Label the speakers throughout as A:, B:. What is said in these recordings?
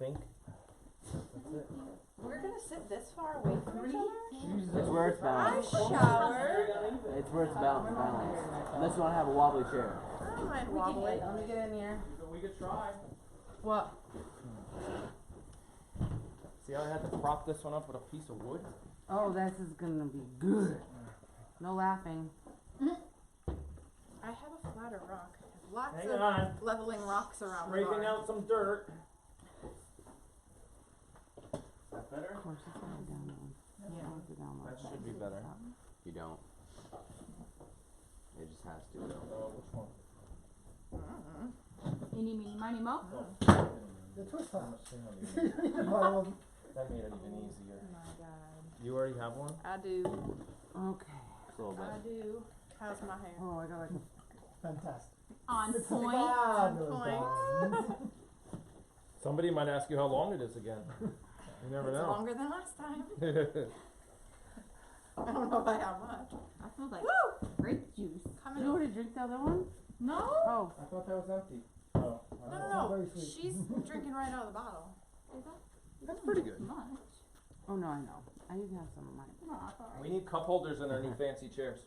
A: think. That's it.
B: We're gonna sit this far away from each other?
C: It's where it's
B: I
C: balanced.
B: showered.
C: It's where it's balanced. Unless you want to have a wobbly chair.
B: I don't mind wobbling.
D: Let me get in here.
A: We could try.
D: What?
A: See how I had to prop this one up with a piece of wood?
D: Oh, this is gonna be good. No laughing.
B: I have a flatter rock. Lots
A: Hang
B: of
A: on.
B: leveling rocks around the
A: Scraping
B: barn.
A: out some dirt. Is that better?
D: Of course, it's gonna down one.
B: Yeah.
A: That should be better.
C: You don't. It just has to.
A: Which one?
E: Eeny, meeny, miny, mo.
F: The twist top.
A: That made it even easier.
B: Oh my god.
A: You already have one?
B: I do.
D: Okay.
C: It's a little
B: I
C: bit.
B: do. How's my hair?
D: Oh, I got like
F: Fantastic.
E: On
F: It's
E: point.
F: fabulous.
A: Somebody might ask you how long it is again. You never
B: It's
A: know.
B: longer than last time. I don't know by how much.
E: I smell like
B: Woo!
E: grape juice.
B: Coming
D: you
B: in.
D: already drink the other one?
E: No.
D: Oh.
A: I thought that was empty. Oh.
B: No.
F: Very sweet.
B: She's drinking right out of the bottle.
A: That's pretty good.
E: Much.
D: Oh no, I know. I even have some of mine.
E: No, that's all
A: We
E: right.
A: need cup holders in our new fancy chairs.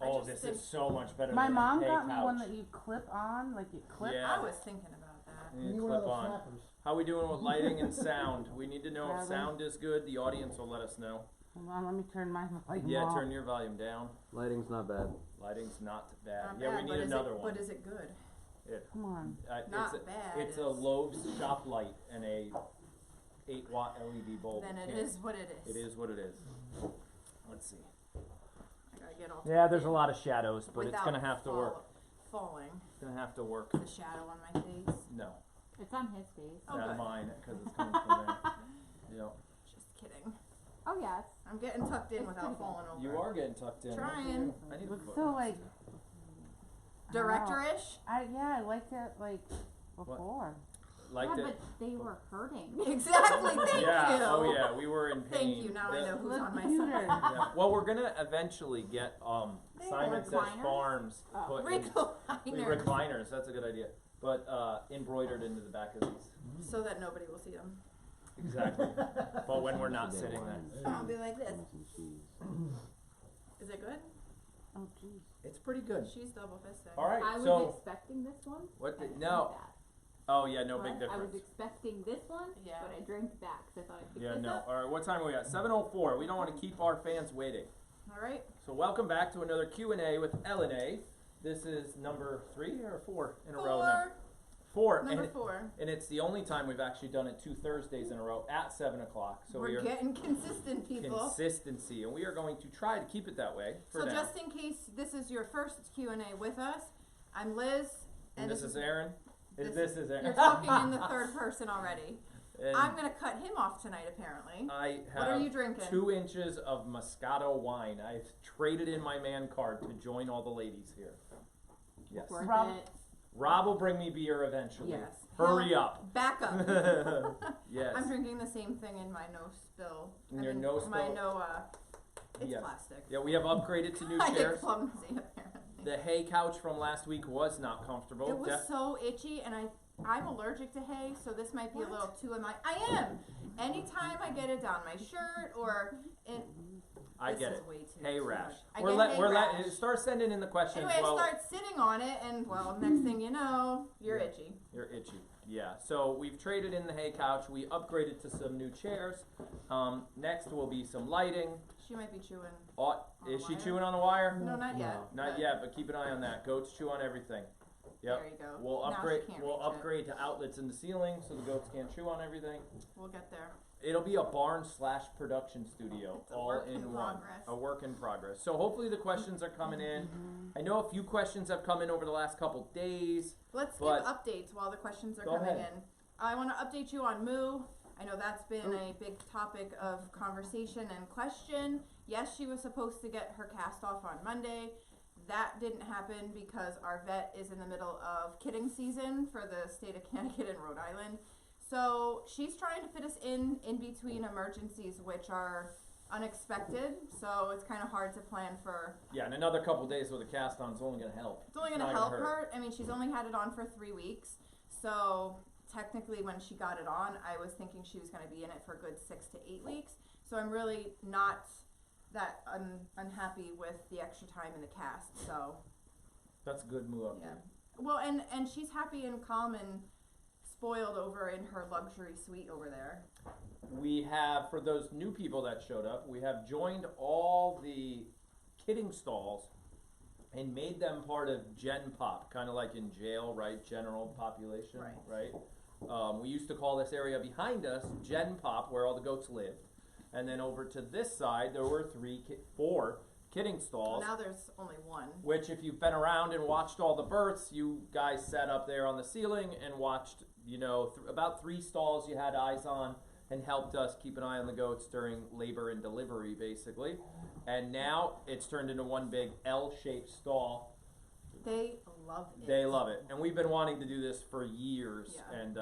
B: I
A: Oh,
B: just
A: this
B: think-
A: is so much better
D: My
A: than
D: mom
A: a hay
D: got me
A: couch.
D: one that you clip on, like you clip.
A: Yeah.
B: I was thinking about that.
A: You
F: You need one
A: clip
F: of those
A: on.
F: flappers.
A: How we doing with lighting and sound? We need to know if
D: Rather.
A: sound is good. The audience will let us know.
D: Hold on, let me turn my volume
A: Yeah,
D: off.
A: turn your volume down.
C: Lighting's not bad.
A: Lighting's not bad.
B: Not
A: Yeah,
B: bad,
A: we
B: but
A: need
B: is
A: another
B: it,
A: one.
B: But is it good?
D: Come on.
B: Not
A: it's
B: bad.
A: It's a Lowe's shop light and a 8-watt LED bulb.
B: Then it
A: Can't-
B: is what it is.
A: It is what it is. Let's see.
B: I gotta get all
A: Yeah, there's a
B: tucked
A: lot of shadows, but
B: without
A: it's gonna have to work.
B: Falling.
A: It's gonna have to work.
B: The shadow on my face.
A: No,
E: It's on his face.
B: Oh,
A: not
B: good.
A: mine, because it's coming from there. Yeah.
B: Just kidding.
E: Oh yes.
B: I'm getting tucked in
E: It's
B: without
E: pretty good.
B: falling over.
A: You are getting tucked in.
B: Trying.
A: I need to
D: Looks
A: put-
D: so like
B: Director-ish?
D: I liked it like before.
A: Liked
E: yeah,
A: it.
E: but they were hurting.
B: Exactly. Thank
A: Yeah.
B: you.
A: Oh yeah, we were in pain.
B: Thank you. Now I
A: The-
B: know who's
D: Look
B: on my
D: cuter.
B: side.
A: Yeah. Well, we're gonna eventually get Syman Says
E: Recliners?
A: Farms
E: Oh.
A: put in
B: Recliner.
A: recliners. That's a good idea. But embroidered into the back of these.
B: So that nobody will see them.
A: Exactly. But when we're not sitting there,
B: I'll be like this. Is it good?
D: Oh jeez.
A: it's pretty good.
B: She's double fisted.
A: All right.
E: I was
A: So
E: expecting this one.
A: what?
E: I drank
A: No.
E: that.
A: Oh yeah, no big
E: What? I was
A: difference.
E: expecting this one,
B: Yeah.
E: but I drank that because I thought I picked
A: Yeah,
E: this
A: no.
E: up.
A: All right. What time are we at? 7:04. We don't want to keep our fans waiting.
B: All right.
A: So welcome back to another Q&A with L&A. This is number 3 or 4 in a row now. 4.
B: Number
A: and,
B: 4.
A: and it's the only time we've actually done it 2 Thursdays in a row at 7 o'clock. So we
B: We're
A: are
B: getting consistent, people.
A: consistency, and we are going to try to keep it that way for
B: So
A: now.
B: just in case this is your first Q&A with us, I'm Liz.
A: and this is Aaron. This is Aaron.
B: You're talking in the third person already.
A: And
B: I'm going to cut him off tonight, apparently.
A: I
B: What are
A: have
B: you drinking?
A: 2 inches of Moscato wine. I've traded in my man card to join all the ladies here. Yes.
E: Worth
D: Rob-
E: it.
A: Rob will bring me beer eventually.
B: Yes.
A: Hurry up.
B: Back up.
A: Yes.
B: I'm drinking the same thing in my no spill.
A: In your no
B: My
A: spill?
B: no, it's
A: Yes.
B: plastic.
A: Yeah, we have upgraded to new
B: I get
A: chairs.
B: clumsy, apparently.
A: The hay couch from last week was not comfortable.
B: It was so itchy, and I'm allergic to hay, so this might be a little too I am. Anytime I get it down my shirt or in,
A: I
B: this
A: get
B: is
A: it.
B: way too
A: Hay
B: much.
A: rash.
B: I
A: We're
B: get
A: let
B: hay
A: we're
B: rash.
A: let start sending in the questions.
B: Anyway,
A: well,
B: I start sitting on it, and well, next thing you know, you're
A: Yeah.
B: itchy.
A: You're itchy. Yeah. So we've traded in the hay couch. We upgraded to some new chairs. Next will be some lighting.
B: She might be chewing.
A: Oh,
B: On
A: is
B: the
A: she
B: wire?
A: chewing on the wire?
B: No, not yet.
A: Not
B: but
A: yet, but keep an eye on that. Goats chew on everything. Yep.
B: There you go.
A: We'll
B: Now she
A: upgrade.
B: can't
A: We'll
B: reach it.
A: upgrade to outlets in the ceiling so the goats can't chew on everything.
B: We'll get there.
A: It'll be a barn / production studio,
B: It's a
A: all
B: work
A: in
B: in
A: one.
B: progress.
A: A work in progress. So hopefully the questions are coming in. I know a few questions have come in over the last couple days.
B: Let's give
A: But-
B: updates while the questions are
A: Go
B: coming
A: ahead.
B: in. I want to update you on Moo. I know that's been a big topic of conversation and question. Yes, she was supposed to get her cast off on Monday. That didn't happen because our vet is in the middle of kidding season for the state of Connecticut and Rhode Island. So she's trying to fit us in between emergencies, which are unexpected. So it's kind of hard to plan for.
A: Yeah, and another couple days with a cast on is only going to help.
B: It's only going to
A: not
B: help
A: gonna
B: her. I mean, she's only had it on for 3 weeks. So technically when she got it on, I was thinking she was going to be in it for a good 6 to 8 weeks. So I'm really not that unhappy with the extra time in the cast. So
A: That's a good move.
B: yeah. Well, and she's happy and calm and spoiled over in her luxury suite over there.
A: We have, for those new people that showed up, we have joined all the kidding stalls and made them part of Gen Pop, kind of like in jail, right? General population, right? We used to call this area behind us Gen Pop, where all the goats lived. And then over to this side, there were 4 kidding stalls.
B: Now there's only one.
A: Which, if you've been around and watched all the births, you guys sat up there on the ceiling and watched, you know, about 3 stalls you had eyes on and helped us keep an eye on the goats during labor and delivery, basically. And now it's turned into one big L-shaped stall.
B: They love it.
A: They love it. And we've been wanting to do this for years.
B: Yeah.
A: And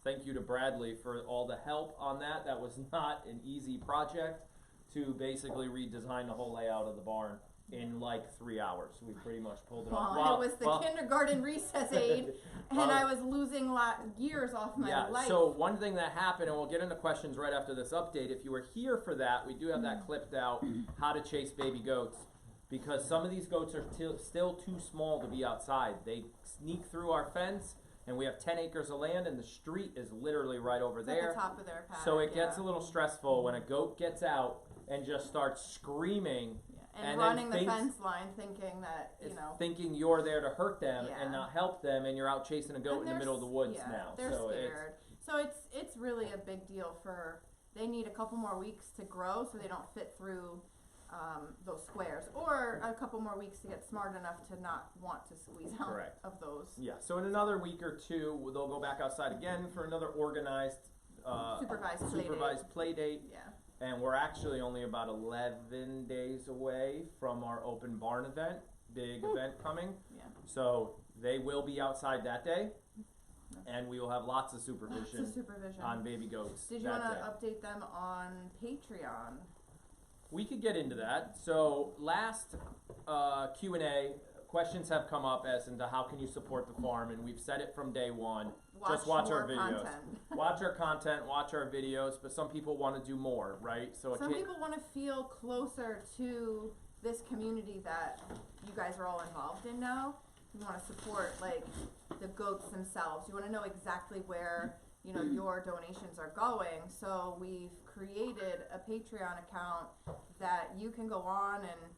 A: thank you to Bradley for all the help on that. That was not an easy project to basically redesign the whole layout of the barn in like 3 hours. We pretty much pulled it off.
B: Well, I was the kindergarten recess aide, and I was losing years off my life.
A: So one thing that happened, and we'll get into questions right after this update. If you were here for that, we do have that clipped out, how to chase baby goats, because some of these goats are still too small to be outside. They sneak through our fence, and we have 10 acres of land, and the street is literally right over there.
B: At the top of their paddock,
A: so it gets a little stressful when a goat gets out and just starts screaming.
B: And running the fence line, thinking that, you know,
A: thinking you're there to hurt them and not help them, and you're out chasing a goat in the middle of the woods now.
B: They're scared. So it's really a big deal for. They need a couple more weeks to grow, so they don't fit through those squares, or a couple more weeks to get smart enough to not want to squeeze out of those.
A: Yeah. So in another week or two, they'll go back outside again for another organized, supervised play date.
B: Yeah.
A: And we're actually only about 11 days away from our open barn event, big event coming.
B: Yeah.
A: So they will be outside that day, and we will have lots of supervision, on baby goats.
B: Did you want to update them on Patreon?
A: We could get into that. So last Q&A, questions have come up as into how can you support the farm, and we've said it from day one. Just watch our videos. Watch our content, watch our videos, but some people want to do more, right? So
B: some people want to feel closer to this community that you guys are all involved in now. You want to support like the goats themselves. You want to know exactly where, you know, your donations are going. So we've created a Patreon account that you can go on and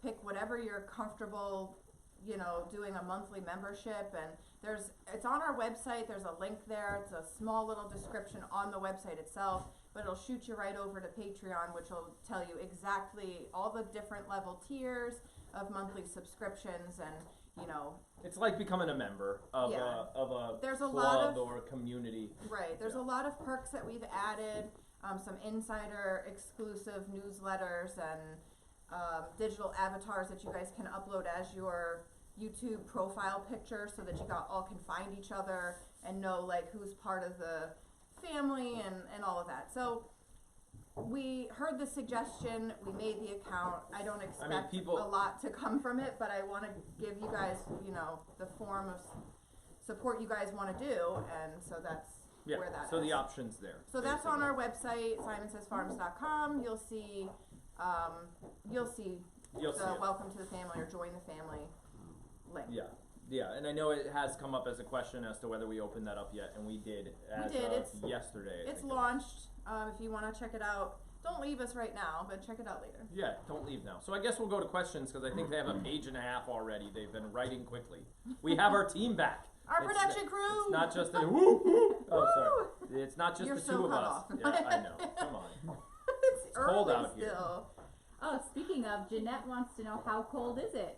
B: pick whatever you're comfortable, you know, doing a monthly membership, and it's on our website. There's a link there. It's a small little description on the website itself, but it'll shoot you right over to Patreon, which will tell you exactly all the different level tiers of monthly subscriptions, and you know,
A: it's like becoming a member of a
B: there's a
A: club
B: lot of,
A: or a community.
B: Right. There's a lot of perks that we've added, some insider exclusive newsletters and digital avatars that you guys can upload as your YouTube profile picture, so that you all can find each other and know like who's part of the family and all of that. So we heard the suggestion, we made the account. I don't expect a lot to come from it, but I want to give you guys, you know, the form of support you guys want to do, and so that's where that is.
A: So the option's there.
B: So that's on our website, SymanSaysFarms.com. You'll see the welcome to the family or join the family link.
A: Yeah, and I know it has come up as a question as to whether we opened that up yet, and we did as of yesterday.
B: It's launched. If you want to check it out, don't leave us right now, but check it out later.
A: Yeah, don't leave now. So I guess we'll go to questions, because I think they have a page and a half already. They've been writing quickly. We have our team back.
B: Our production crew.
A: It's not just the woo woo. Oh, sorry. It's not just
B: You're
A: the
B: so
A: two of
B: cut
A: us.
B: off.
A: Yeah, I know. Come on.
B: It's
A: cold
B: early
A: out here.
B: still.
E: Oh, speaking of, Jeanette wants to know how cold is it?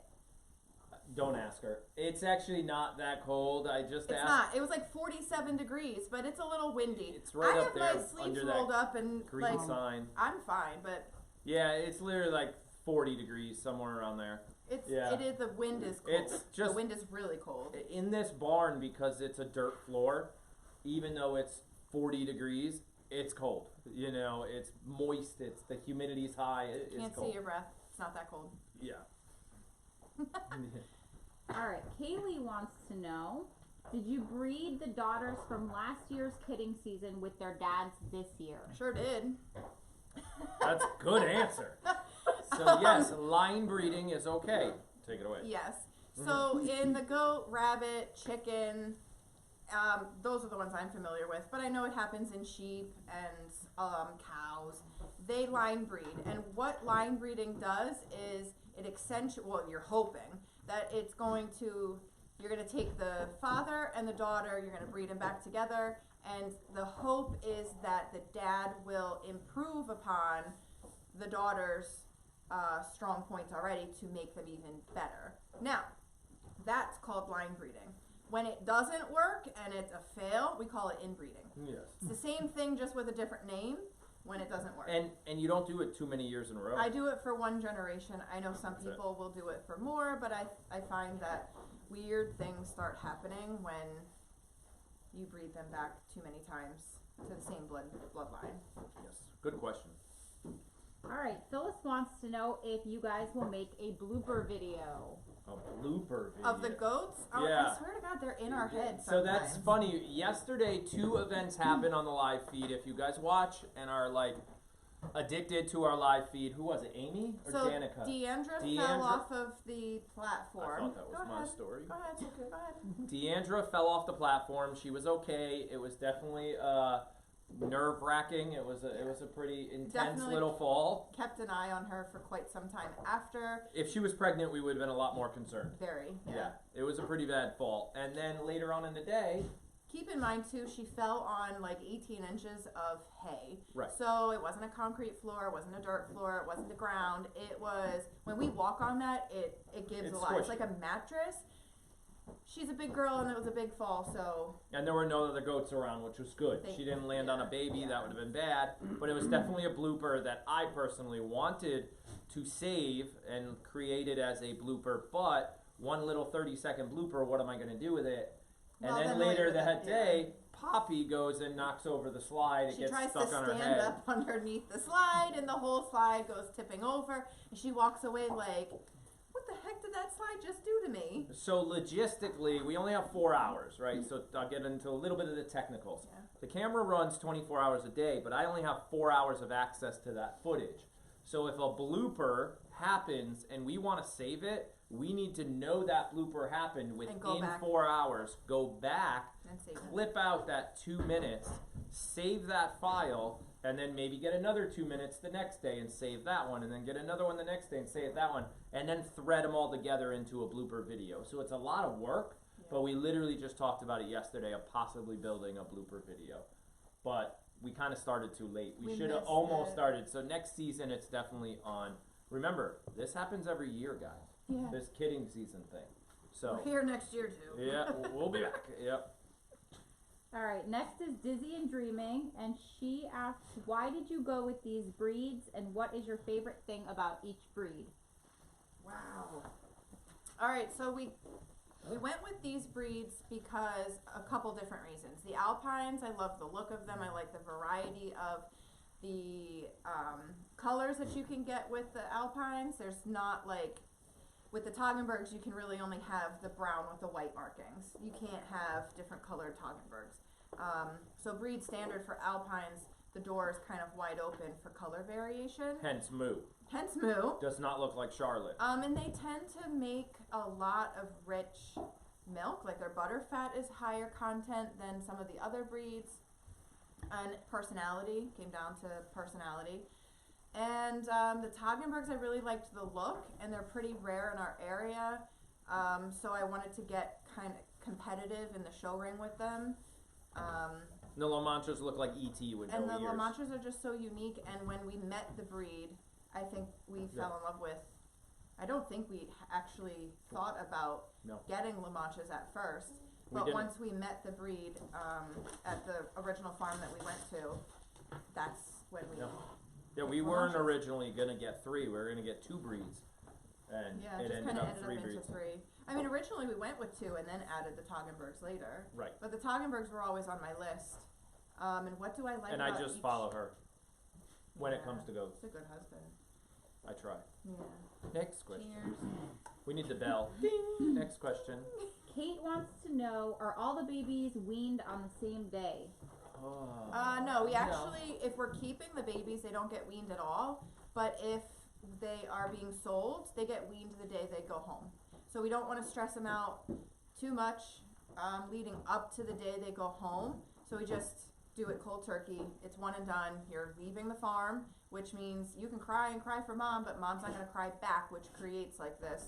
A: Don't ask her. It's actually not that cold. I just asked.
B: It's not. It was like 47 degrees, but it's a little windy.
A: It's right up there
B: I have my sleeves
A: under
B: rolled
A: that
B: up and
A: green
B: like
A: sign.
B: I'm fine, but
A: yeah, it's literally like 40 degrees somewhere around there.
B: It is. The wind is cold.
A: It's just
B: the wind is really cold
A: in this barn, because it's a dirt floor. Even though it's 40 degrees, it's cold. You know, it's moist. It's the humidity's high. It's
B: Can't
A: cold.
B: see your breath. It's not that cold.
A: Yeah.
E: All right, Kaylee wants to know, Did you breed the daughters from last year's kidding season with their dads this year?
B: Sure did.
A: That's a good answer. So yes, line breeding is okay. Take it away.
B: Yes. So in the goat, rabbit, chicken, those are the ones I'm familiar with. But I know it happens in sheep and cows. They line breed, and what line breeding does is it accentuates. Well, you're hoping that it's going to. You're going to take the father and the daughter. You're going to breed them back together, and the hope is that the dad will improve upon the daughter's strong points already to make them even better. Now, that's called line breeding. When it doesn't work and it's a fail, we call it inbreeding.
A: Yes.
B: It's the same thing, just with a different name when it doesn't work.
A: And you don't do it too many years in a row.
B: I do it for one generation. I know some
A: That's it.
B: people will do it for more, but I find that weird things start happening when you breed them back too many times to the same bloodline.
A: Yes. Good question.
E: Alright, Phyllis wants to know if you guys will make a blooper video.
A: A blooper video.
B: Of the goats? Oh,
A: Yeah.
B: I swear to God, they're in our heads
A: So that's
B: sometimes.
A: funny. Yesterday, 2 events happened on the live feed. If you guys watch and are like addicted to our live feed, who was it? Amy or
B: So
A: Danica?
B: Deanndra
A: Deanndra?
B: fell off of the
A: I
B: platform.
A: thought that was
B: Go
A: my
B: ahead.
A: story.
B: Go ahead. Go ahead.
A: Deanndra fell off the platform. She was okay. It was definitely nerve-wracking. It was a pretty intense
B: Definitely.
A: little fall.
B: Kept an eye on her for quite some time after.
A: If she was pregnant, we would have been a lot more concerned.
B: Very.
A: Yeah, it was a pretty bad fall. And then later on in the day,
B: Keep in mind too, she fell on like 18 inches of hay.
A: Right.
B: So it wasn't a concrete floor, it wasn't a dirt floor, it wasn't the ground. It was, when we walk on that, it gives
A: It's
B: a lot. It's
A: squishy.
B: like a mattress. She's a big girl and it was a big fall, so
A: and there were no other goats around, which was good.
B: Thank
A: She didn't land on a baby,
B: yeah.
A: that would have been bad. But it was definitely a blooper that I personally wanted to save and create it as a blooper. But one little 30-second blooper, what am I going to do with it? And
B: Well,
A: then
B: then
A: later
B: later
A: that
B: that
A: day, Poppy goes and knocks over the slide. It
B: she
A: gets
B: tries to
A: stuck on her
B: stand
A: head.
B: up underneath the slide and the whole slide goes tipping over and she walks away like, what the heck did that slide just do to me?
A: So logistically, we only have 4 hours, right? So I'll get into a little bit of the technicals.
B: Yeah.
A: The camera runs 24 hours a day, but I only have 4 hours of access to that footage. So if a blooper happens and we want to save it, we need to know that blooper happened within
B: go back.
A: 4 hours, go back,
B: And save it.
A: clip out that 2 minutes, save that file, and then maybe get another 2 minutes the next day and save that one, and then get another one the next day and save that one, and then thread them all together into a blooper video. So it's a lot of work, but we literally just talked about it yesterday of possibly building a blooper video. But we kind of started too late. We
B: We
A: should have
B: missed
A: almost
B: it.
A: started. So next season it's definitely on. Remember, this happens every year, guys.
B: Yeah.
A: This kidding season thing. So
B: We're here next year too.
A: yeah, we'll be back. Yep.
E: Alright, next is Dizzy and Dreaming, and she asks, why did you go with these breeds, and what is your favorite thing about each breed?
B: Wow. All right, so we went with these breeds because a couple different reasons. The Alpines, I love the look of them. I like the variety of the colors that you can get with the Alpines. There's not like, with the Toggenburgs, you can really only have the brown with the white markings. You can't have different colored Toggenburgs. So breed standard for Alpines, the door is kind of wide open for color variation.
A: Hence moo.
B: Hence moo.
A: Does not look like Charlotte.
B: And they tend to make a lot of rich milk, like their butter fat is higher content than some of the other breeds. And personality, came down to personality. And the Toggenburgs, I really liked the look, and they're pretty rare in our area. So I wanted to get kind of competitive in the show ring with them.
A: The La Manchas look like E.T. with
B: And
A: no
B: the
A: ears.
B: La Manchas are just so unique, and when we met the breed, I think we fell in love with. I don't think we actually thought about
A: No.
B: getting La Manchas at first,
A: We
B: but
A: didn't.
B: once we met the breed at the original farm that we went to, that's when we.
A: Yeah. Yeah, we
B: La
A: weren't
B: Manchas.
A: originally gonna get 3. We were gonna get 2 breeds, and
B: Yeah,
A: it
B: just
A: ended
B: kind of
A: up
B: ended
A: 3
B: up
A: breeds.
B: into 3. I mean, originally we went with 2 and then added the Toggenburgs later.
A: Right.
B: But the Toggenburgs were always on my list. And what do I like
A: And
B: about
A: I just
B: each-
A: follow her when it
B: Yeah.
A: comes to goats.
B: He's a good husband.
A: I try.
B: Yeah.
A: Next question.
B: Cheers.
A: We need the bell. Ding. Next question.
E: Kate wants to know, are all the babies weaned on the same day?
B: No, we actually, if we're keeping the babies, they don't get weaned at all. But if they are being sold, they get weaned the day they go home. So we don't want to stress them out too much leading up to the day they go home. So we just do it cold turkey. It's one and done. You're leaving the farm, which means you can cry and cry for mom, but mom's not going to cry back, which creates like this,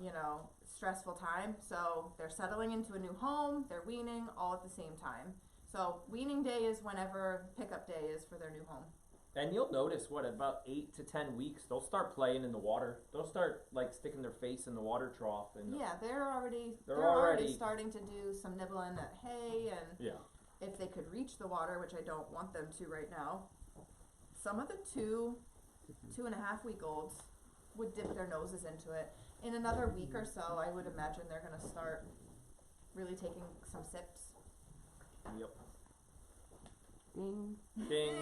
B: you know, stressful time. So they're settling into a new home, they're weaning all at the same time. So weaning day is whenever pickup day is for their new home.
A: And you'll notice about 8 to 10 weeks, they'll start playing in the water. They'll start like sticking their face in the water trough. And
B: Yeah, they're already starting to do some nibbling at hay, and if they could reach the water, which I don't want them to right now. Some of the 2.5 week olds would dip their noses into it. In another week or so, I would imagine they're going to start really taking some sips.
A: Yep.
D: Ding.
A: Ding.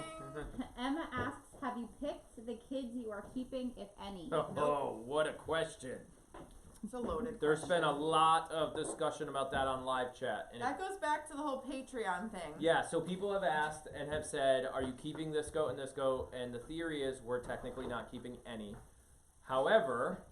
E: Emma asks, have you picked the kids you are keeping, if any?
A: Oh, what a question.
B: It's a loaded
A: There's
B: question.
A: been a lot of discussion about that on live chat. And
B: That goes back to the whole Patreon thing.
A: yeah, so people have asked and have said, are you keeping this goat and this goat? And the theory is we're technically not keeping any. However,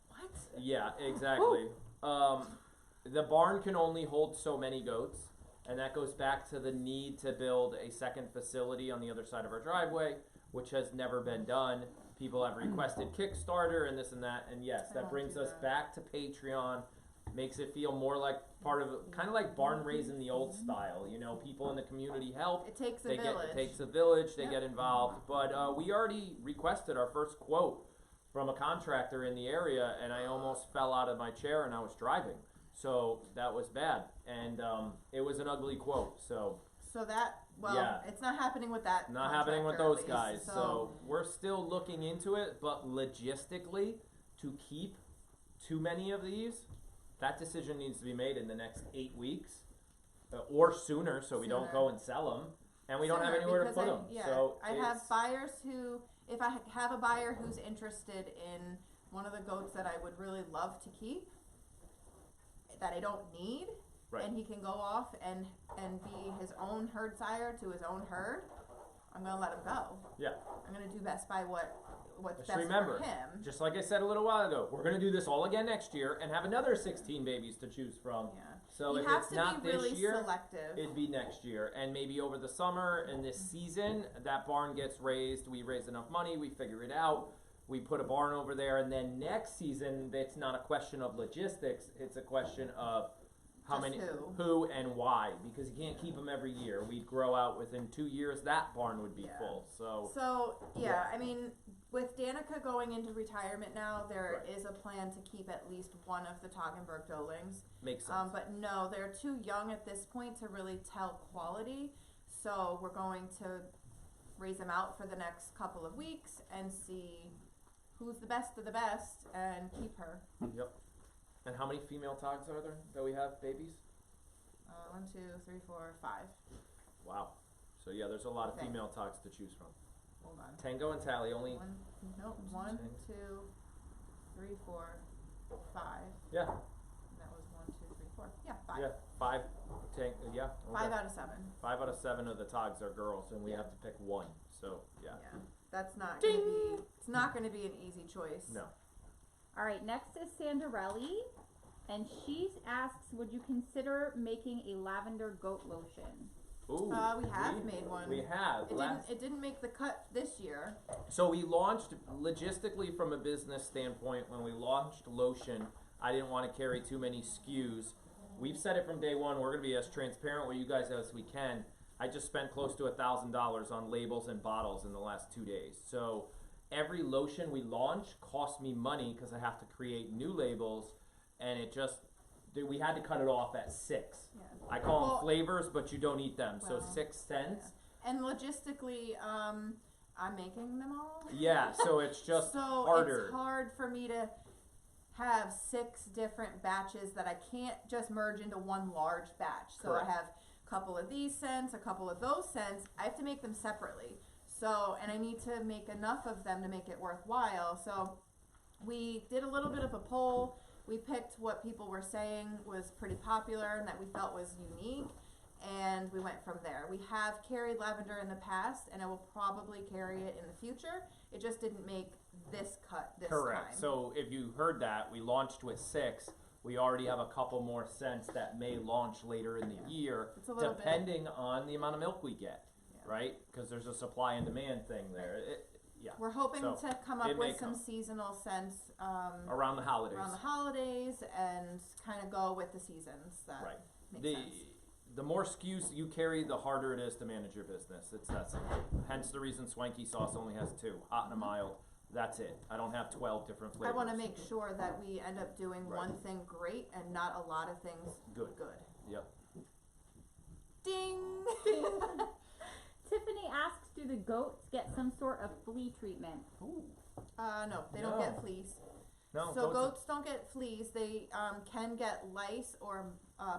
B: What?
A: yeah, exactly. The barn can only hold so many goats, and that goes back to the need to build a second facility on the other side of our driveway, which has never been done. People have requested Kickstarter and this and that, and yes, that brings us back to Patreon. Makes it feel more like part of, kind of like barn raising the old style. You know, people in the community help.
B: It takes a
A: It
B: village.
A: takes a village. They get involved. But we already requested our first quote from a contractor in the area, and I almost fell out of my chair and I was driving. So that was bad, and it was an ugly quote. So
B: that, well,
A: Yeah.
B: it's not happening with that.
A: not happening with
B: contractor,
A: those
B: at least.
A: guys. So we're still looking into it, but logistically, to keep too many of these, that decision needs to be made in the next 8 weeks or sooner, so we don't
B: Sooner.
A: go and sell them, and we don't have
B: Sooner,
A: anywhere to
B: because
A: put them.
B: Yeah,
A: So
B: I have buyers who, if I have a buyer who's interested in one of the goats that I would really love to keep, that I don't need,
A: Right.
B: and he can go off and be his own herd sire to his own herd, I'm gonna let him go.
A: Yeah.
B: I'm gonna do best by what's
A: Just
B: best
A: remember,
B: for him.
A: just like I said a little while ago, we're going to do this all again next year and have another 16 babies to choose from.
B: Yeah.
A: So
B: you
A: if
B: have
A: it's
B: to
A: not
B: be really
A: this year,
B: selective.
A: it'd be next year. And maybe over the summer and this season, that barn gets raised. We raise enough money, we figure it out. We put a barn over there, and then next season, it's not a question of logistics. It's a question of how
B: Just
A: many,
B: who.
A: and why. Because you can't keep them every year. We'd grow out within 2 years. That barn would be
B: Yeah.
A: full.
B: So yeah, I mean, with Danica going into retirement now, there
A: Right.
B: is a plan to keep at least one of the Toggenburg Bucklings.
A: makes sense.
B: But no, they're too young at this point to really tell quality. So we're going to raise them out for the next couple of weeks and see who's the best of the best and keep her.
A: Yep. And how many female togs are there that we have babies?
B: 1, 2, 3, 4, 5.
A: Wow. So yeah, there's a lot of
B: Okay.
A: female togs to choose from.
B: Hold on.
A: Tango and Tally only.
B: 1, 2, 3, 4, 5.
A: Yeah.
B: And that was 1, 2, 3, 4. Yeah, 5.
A: Yeah. 5. Yeah.
B: 5
A: okay.
B: out of 7.
A: 5 out of 7 of the togs are girls, and we
B: Yeah.
A: have to pick one. So yeah.
B: Yeah, that's not gonna be. It's not gonna be an easy choice.
A: No.
E: All right, next is Sandarelli, and she asks, would you consider making a lavender goat lotion?
A: Ooh.
B: We have made one.
A: We have.
B: It didn't make the cut this year.
A: So we launched logistically from a business standpoint. When we launched lotion, I didn't want to carry too many SKUs. We've said it from day one. We're going to be as transparent with you guys as we can. I just spent close to $1,000 on labels and bottles in the last 2 days. So every lotion we launch costs me money because I have to create new labels, and we had to cut it off at 6.
B: Yeah.
A: I call them
B: Well-
A: flavors, but you don't eat them. So
B: Well,
A: 6 cents.
B: And logistically, I'm making them all.
A: Yeah. So it's just
B: so
A: harder.
B: it's hard for me to have 6 different batches that I can't just merge into one large batch. So
A: Correct.
B: I have a couple of these scents, a couple of those scents. I have to make them separately. So, and I need to make enough of them to make it worthwhile. So we did a little bit of a poll we picked what people were saying was pretty popular and that we felt was unique, and we went from there. We have carried lavender in the past, and I will probably carry it in the future. It just didn't make this cut this
A: Correct.
B: time.
A: So if you heard that, we launched with 6. We already have a couple more scents that may launch later in the year,
B: It's a little bit-
A: depending on the amount of milk we get,
B: Yeah.
A: right? Because there's a supply and demand thing there. Yeah.
B: We're hoping
A: So,
B: to come up
A: it may
B: with some
A: come.
B: seasonal scents
A: Around the holidays.
B: around the holidays and kind of go with the seasons that
A: Right.
B: make
A: The
B: sense.
A: the more SKUs you carry, the harder it is to manage your business. It's that simple. Hence the reason Swanky Sauce only has 2, hot and a mild. That's it. I don't have 12 different
B: I
A: flavors.
B: want to make sure that we end up doing
A: Right.
B: one thing great and not a lot of things
A: Good.
B: good.
A: Yep.
B: Ding!
E: Tiffany asks, do the goats get some sort of flea treatment?
B: No, they don't get
A: No.
B: fleas.
A: No.
B: So goats don't get fleas. They can get lice or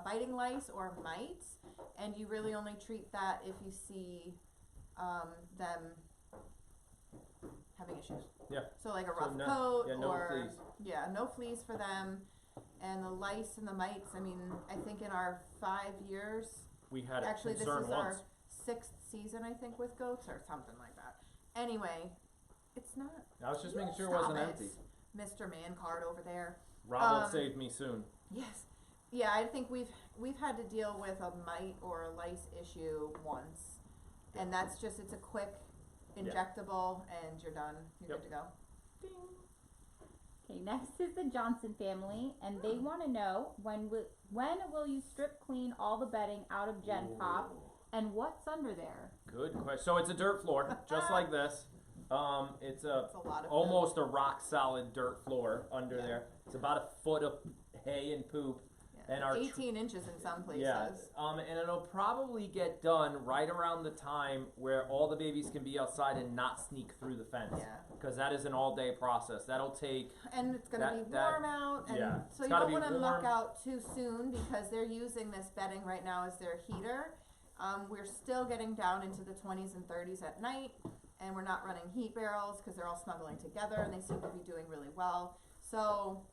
B: biting lice or mites, and you really only treat that if you see them having issues.
A: Yeah.
B: So like a
A: So
B: rough
A: no-
B: coat
A: yeah, no
B: or
A: fleas.
B: yeah, no fleas for them. And the lice and the mites. I mean, I think in our 5 years,
A: We had a
B: actually this
A: concern
B: is
A: once.
B: our 6th season, I think, with goats or something like that. Anyway, it's not.
A: I was just making sure it
B: Stop
A: wasn't
B: it,
A: empty.
B: Mr. Man Card over there.
A: Rob will save me soon.
B: Yes. Yeah, I think we've had to deal with a mite or a lice issue once. And that's just, it's a quick injectable and you're done. You're
A: Yep.
B: good to go. Ding.
E: Okay, next is the Johnson family, and they want to know when will you strip clean all the bedding out of Gen Pop, and what's under there?
A: Good question. So it's a dirt floor, just like this. It's
B: It's a lot of
A: almost a rock solid dirt floor under
B: Yeah.
A: there. It's about a foot of hay and poop.
B: yeah,
A: and our
B: 18 inches in some places.
A: Yeah, and it'll probably get done right around the time where all the babies can be outside and not sneak through the fence.
B: Yeah.
A: Because that is an all-day process. That'll take.
B: And it's gonna be
A: that-
B: warm out, and
A: yeah,
B: so
A: it's
B: you
A: gotta
B: don't
A: be
B: want to muck
A: warm.
B: out too soon because they're using this bedding right now as their heater. We're still getting down into the 20s and 30s at night, and we're not running heat barrels because they're all snuggling together, and they seem to be doing really well. So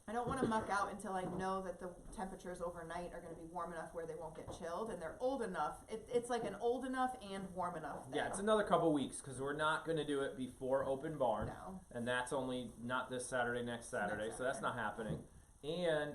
B: I don't want to muck out until I know that the temperatures overnight are going to be warm enough where they won't get chilled, and they're old enough. It's like an old enough and warm enough thing.
A: Yeah, it's another couple weeks because we're not going to do it before open barn.
B: No.
A: And that's only not this Saturday, next Saturday, so that's not happening. And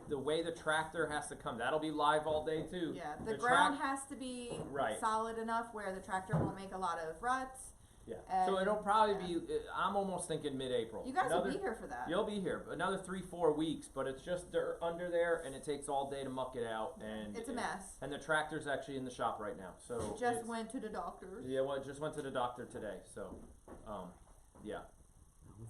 A: the way the tractor has to come, that'll be live all day too.
B: Yeah, the ground has to be
A: Right.
B: solid enough where the tractor won't make a lot of ruts.
A: Yeah. So
B: and-
A: it'll probably be. I'm almost thinking mid-April.
B: You guys
A: Another,
B: will be here for that.
A: You'll be here, another 3-4 weeks, but it's just dirt under there, and it takes all day to muck it out, and
B: It's a mess.
A: And the tractor's actually in the shop right now, so
B: Just
A: it's-
B: went to the doctor.
A: Yeah, well, it just went to the doctor today, so, yeah.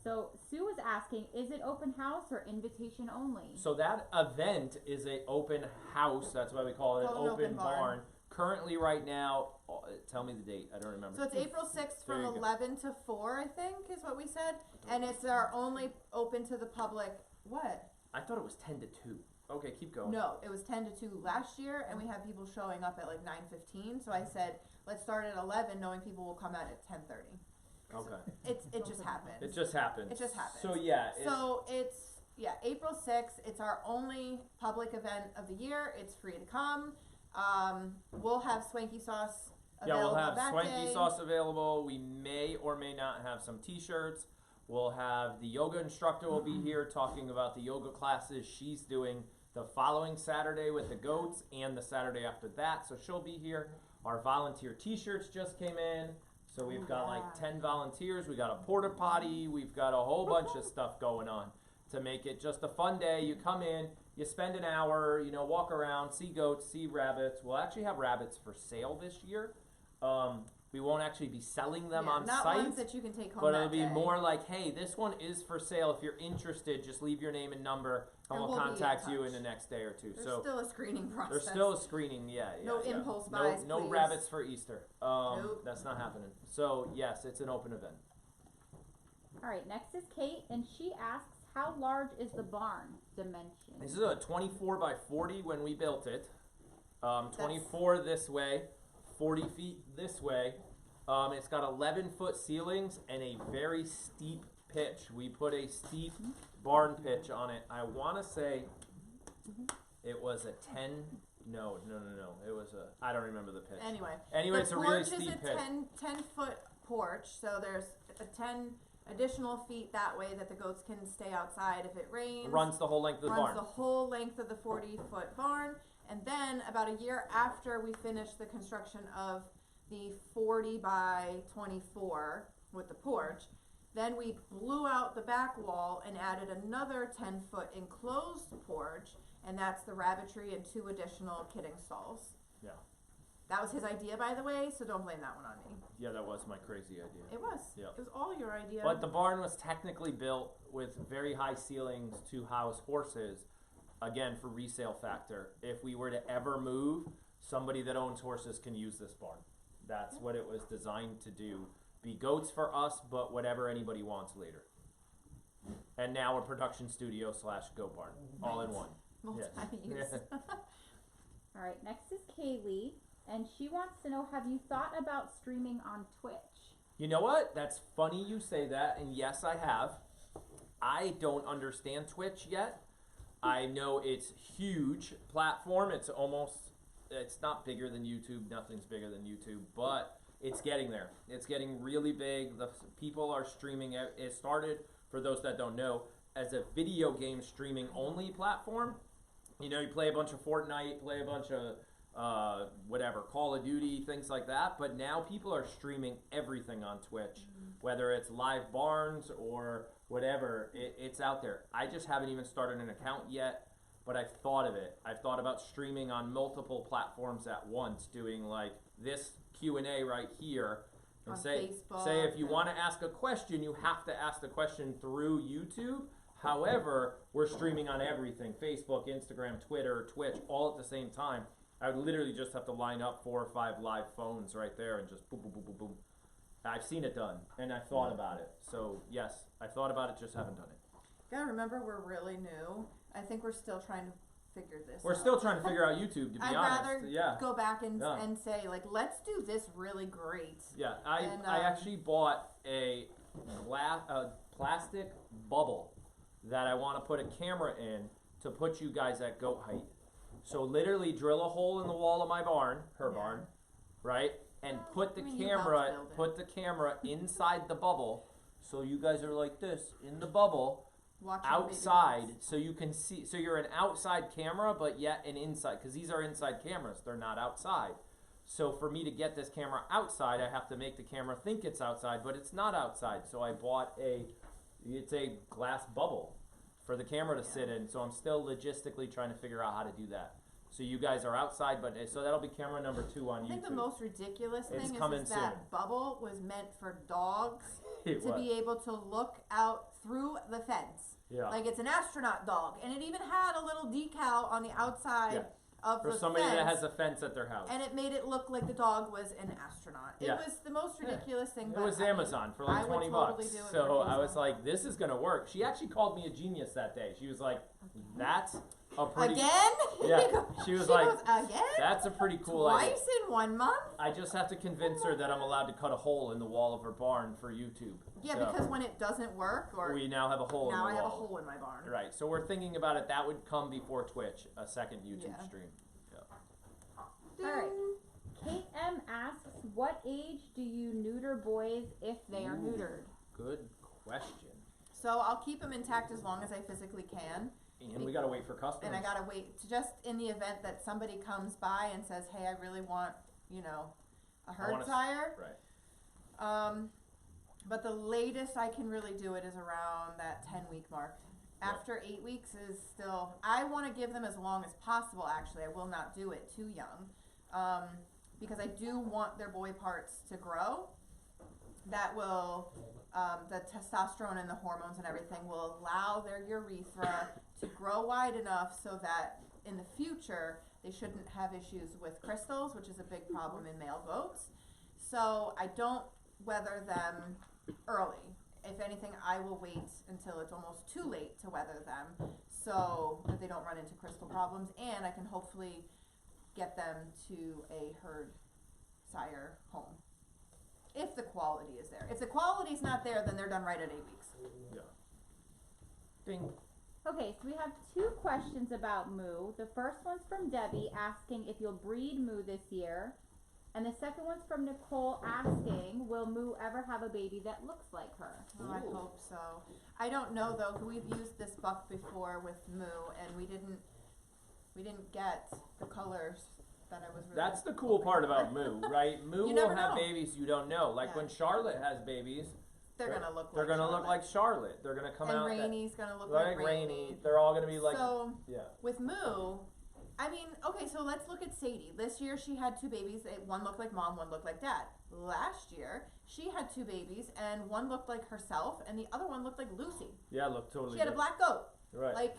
E: So Sue was asking, is it open house or invitation only?
A: So that event is a open house. That's why we call it an
B: Called an
A: open
B: open barn.
A: barn. Currently, right now, tell me the date. I don't remember.
B: So it's April 6th
A: There
B: from
A: you go.
B: 11 to 4, I think, is what we said. And it's our only open to the public. What?
A: I thought it was 10 to 2. Okay, keep going.
B: No, it was 10 to 2 last year, and we had people showing up at like 9:15. So I said, let's start at 11, knowing people will come out at 10:30.
A: Okay.
B: It just happened.
A: It just happened.
B: It just happened.
A: So yeah.
B: So it's April 6th. It's our only public event of the year. It's free to come. We'll have swanky sauce
A: Yeah,
B: available
A: we'll have
B: that
A: swanky
B: day.
A: sauce available. We may or may not have some t-shirts. We'll have the yoga instructor will be here talking about the yoga classes she's doing the following Saturday with the goats and the Saturday after that. So she'll be here. Our volunteer t-shirts just came in. So we've got like 10 volunteers. We got a porta potty. We've got a whole bunch of stuff going on to make it just a fun day. You come in, you spend an hour, walk around, see goats, see rabbits. We'll actually have rabbits for sale this year. We won't actually be selling them on
B: not
A: site,
B: ones that you can take home
A: but
B: that
A: it'll be
B: day.
A: more like, hey, this one is for sale. If you're interested, just leave your name and number, and
B: And
A: we'll
B: we'll be in
A: contact you
B: touch.
A: in the next day or two.
B: There's
A: so
B: still a screening process.
A: there's still a screening, yeah.
B: No
A: yeah.
B: impulse buys,
A: No
B: please.
A: rabbits for Easter.
B: Nope.
A: That's not happening. So yes, it's an open event.
E: All right, next is Kate, and she asks, how large is the barn dimension?
A: This is a 24 by 40 when we built it. 24 this way, 40 feet this way. It's got 11-foot ceilings and a very steep pitch. We put a steep barn pitch on it. I want to say it was a 10. No. It was a. I don't remember the pitch.
B: Anyway,
A: it's a really steep
B: The porch
A: pitch.
B: is a 10-foot porch, so there's a 10 additional feet that way that the goats can stay outside if it rains.
A: Runs the whole length of the barn.
B: Runs the whole length of the 40-foot barn. And then about a year after we finished the construction of the 40 by 24 with the porch, then we blew out the back wall and added another 10-foot enclosed porch, and that's the rabbitry and 2 additional kidding stalls.
A: Yeah.
B: That was his idea, by the way, so don't blame that one on me.
A: Yeah, that was my crazy idea.
B: It was.
A: Yep.
B: It was all your idea.
A: But the barn was technically built with very high ceilings to house horses, again, for resale factor. If we were to ever move, somebody that owns horses can use this barn. That's what it was designed to do. Be goats for us, but whatever anybody wants later. And now a production studio / goat barn, all in one.
B: Multi-use.
E: All right, next is Kaylee, and she wants to know, have you thought about streaming on Twitch?
A: You know what? That's funny you say that, and yes, I have. I don't understand Twitch yet. I know it's huge platform. It's not bigger than YouTube. Nothing's bigger than YouTube, but it's getting there. It's getting really big. The people are streaming. It started, for those that don't know, as a video game streaming only platform. You know, you play a bunch of Fortnite, play a bunch of whatever, Call of Duty, things like that. But now people are streaming everything on Twitch, whether it's live barns or whatever. It's out there. I just haven't even started an account yet, but I've thought of it. I've thought about streaming on multiple platforms at once, doing like this Q&A right here. And
B: On
A: say
B: Facebook
A: if you want to ask a question, you have to ask the question through YouTube. However, we're streaming on everything: Facebook, Instagram, Twitter, Twitch, all at the same time. I would literally just have to line up 4 or 5 live phones right there and just boom, boom, boom, boom, boom. I've seen it done, and I've thought about it. So yes, I've thought about it, just haven't done it.
B: You gotta remember, we're really new. I think we're still trying to figure this
A: We're
B: out.
A: still trying to figure out YouTube, to be
B: I'd
A: honest.
B: rather
A: Yeah.
B: go back and
A: Yeah.
B: and say, like, let's do this really great.
A: Yeah,
B: And,
A: I actually bought a plastic bubble that I want to put a camera in to put you guys at goat height. So literally drill a hole in the wall of my barn, her
B: Yeah.
A: barn, right? And put the
B: I mean, you helped build it.
A: camera inside the bubble, so you guys are like this in the bubble
B: Watching
A: outside,
B: baby
A: so you can see. So you're an outside camera, but yet an inside, because these are inside cameras. They're not outside. So for me to get this camera outside, I have to make the camera think it's outside, but it's not outside. So I bought it's a glass bubble for the camera to sit in. So I'm still logistically trying to figure out how to do that. So you guys are outside, but so that'll be camera number 2 on YouTube.
B: I think the most ridiculous
A: It's
B: thing
A: coming
B: is that
A: soon.
B: bubble was meant for dogs
A: It
B: to
A: was.
B: be able to look out through the fence.
A: Yeah.
B: Like it's an astronaut dog, and it even had a little decal on the outside
A: Yeah.
B: of
A: For
B: the
A: somebody
B: fence,
A: that has a fence at their house.
B: and it made it look like the dog was an astronaut.
A: Yeah.
B: It was the most ridiculous thing.
A: It
B: but
A: was
B: I mean,
A: Amazon for
B: I
A: like
B: would
A: 20
B: totally
A: bucks.
B: do it
A: So
B: for
A: I was
B: Amazon.
A: like, this is going to work. She actually called me a genius that day. She was like, that's a pretty...
B: Again?
A: Yeah. She was like,
B: goes, again?
A: that's a pretty cool idea.
B: Twice in 1 month?
A: I just have to convince her that I'm allowed to cut a hole in the wall of her barn for YouTube.
B: Yeah,
A: So
B: because when it doesn't work, or
A: we now have a hole in
B: now
A: the
B: I have a
A: wall.
B: hole in my barn.
A: Right. So we're thinking about it. That would come before Twitch, a second YouTube
B: Yeah.
A: stream.
E: All right. Kate M asks, what age do you neuter boys if they are neutered?
A: Good question.
B: So I'll keep them intact as long as I physically can.
A: And we got to wait for customers.
B: And I gotta wait just in the event that somebody comes by and says, hey, I really want, a herd sire.
A: Right.
B: But the latest I can really do it is around that 10-week mark.
A: Yeah.
B: After 8 weeks is still, I want to give them as long as possible, actually. I will not do it too young. Because I do want their boy parts to grow. That will, the testosterone and the hormones and everything will allow their urethra to grow wide enough so that in the future they shouldn't have issues with crystals, which is a big problem in male goats. So I don't weather them early. If anything, I will wait until it's almost too late to weather them so that they don't run into crystal problems, and I can hopefully get them to a herd sire home. If the quality is there. If the quality is not there, then they're done right at 8 weeks.
A: Yeah. Bing.
E: Okay, so we have 2 questions about Moo. The first one's from Debbie asking if you'll breed Moo this year. And the second one's from Nicole asking, will Moo ever have a baby that looks like her?
B: Oh, I hope so. I don't know though. We've used this buck before with Moo, and we didn't get the colors that I was. Really
A: That's the cool part about Moo, right? Moo
B: You
A: will
B: never
A: have
B: know.
A: babies you don't know. Like
B: Yeah.
A: when Charlotte has babies,
B: they're gonna look.
A: they're
B: like
A: gonna look
B: Charlotte.
A: like Charlotte. They're gonna come
B: and
A: out
B: Rainey's gonna look
A: like
B: like
A: Rainey. They're all gonna be like
B: So
A: yeah.
B: with Moo, I mean, okay, so let's look at Sadie. This year she had 2 babies. One looked like mom, one looked like dad. Last year she had 2 babies, and one looked like herself, and the other one looked like Lucy.
A: Yeah, look totally.
B: She had a
A: different.
B: black goat.
A: Right.
B: Like,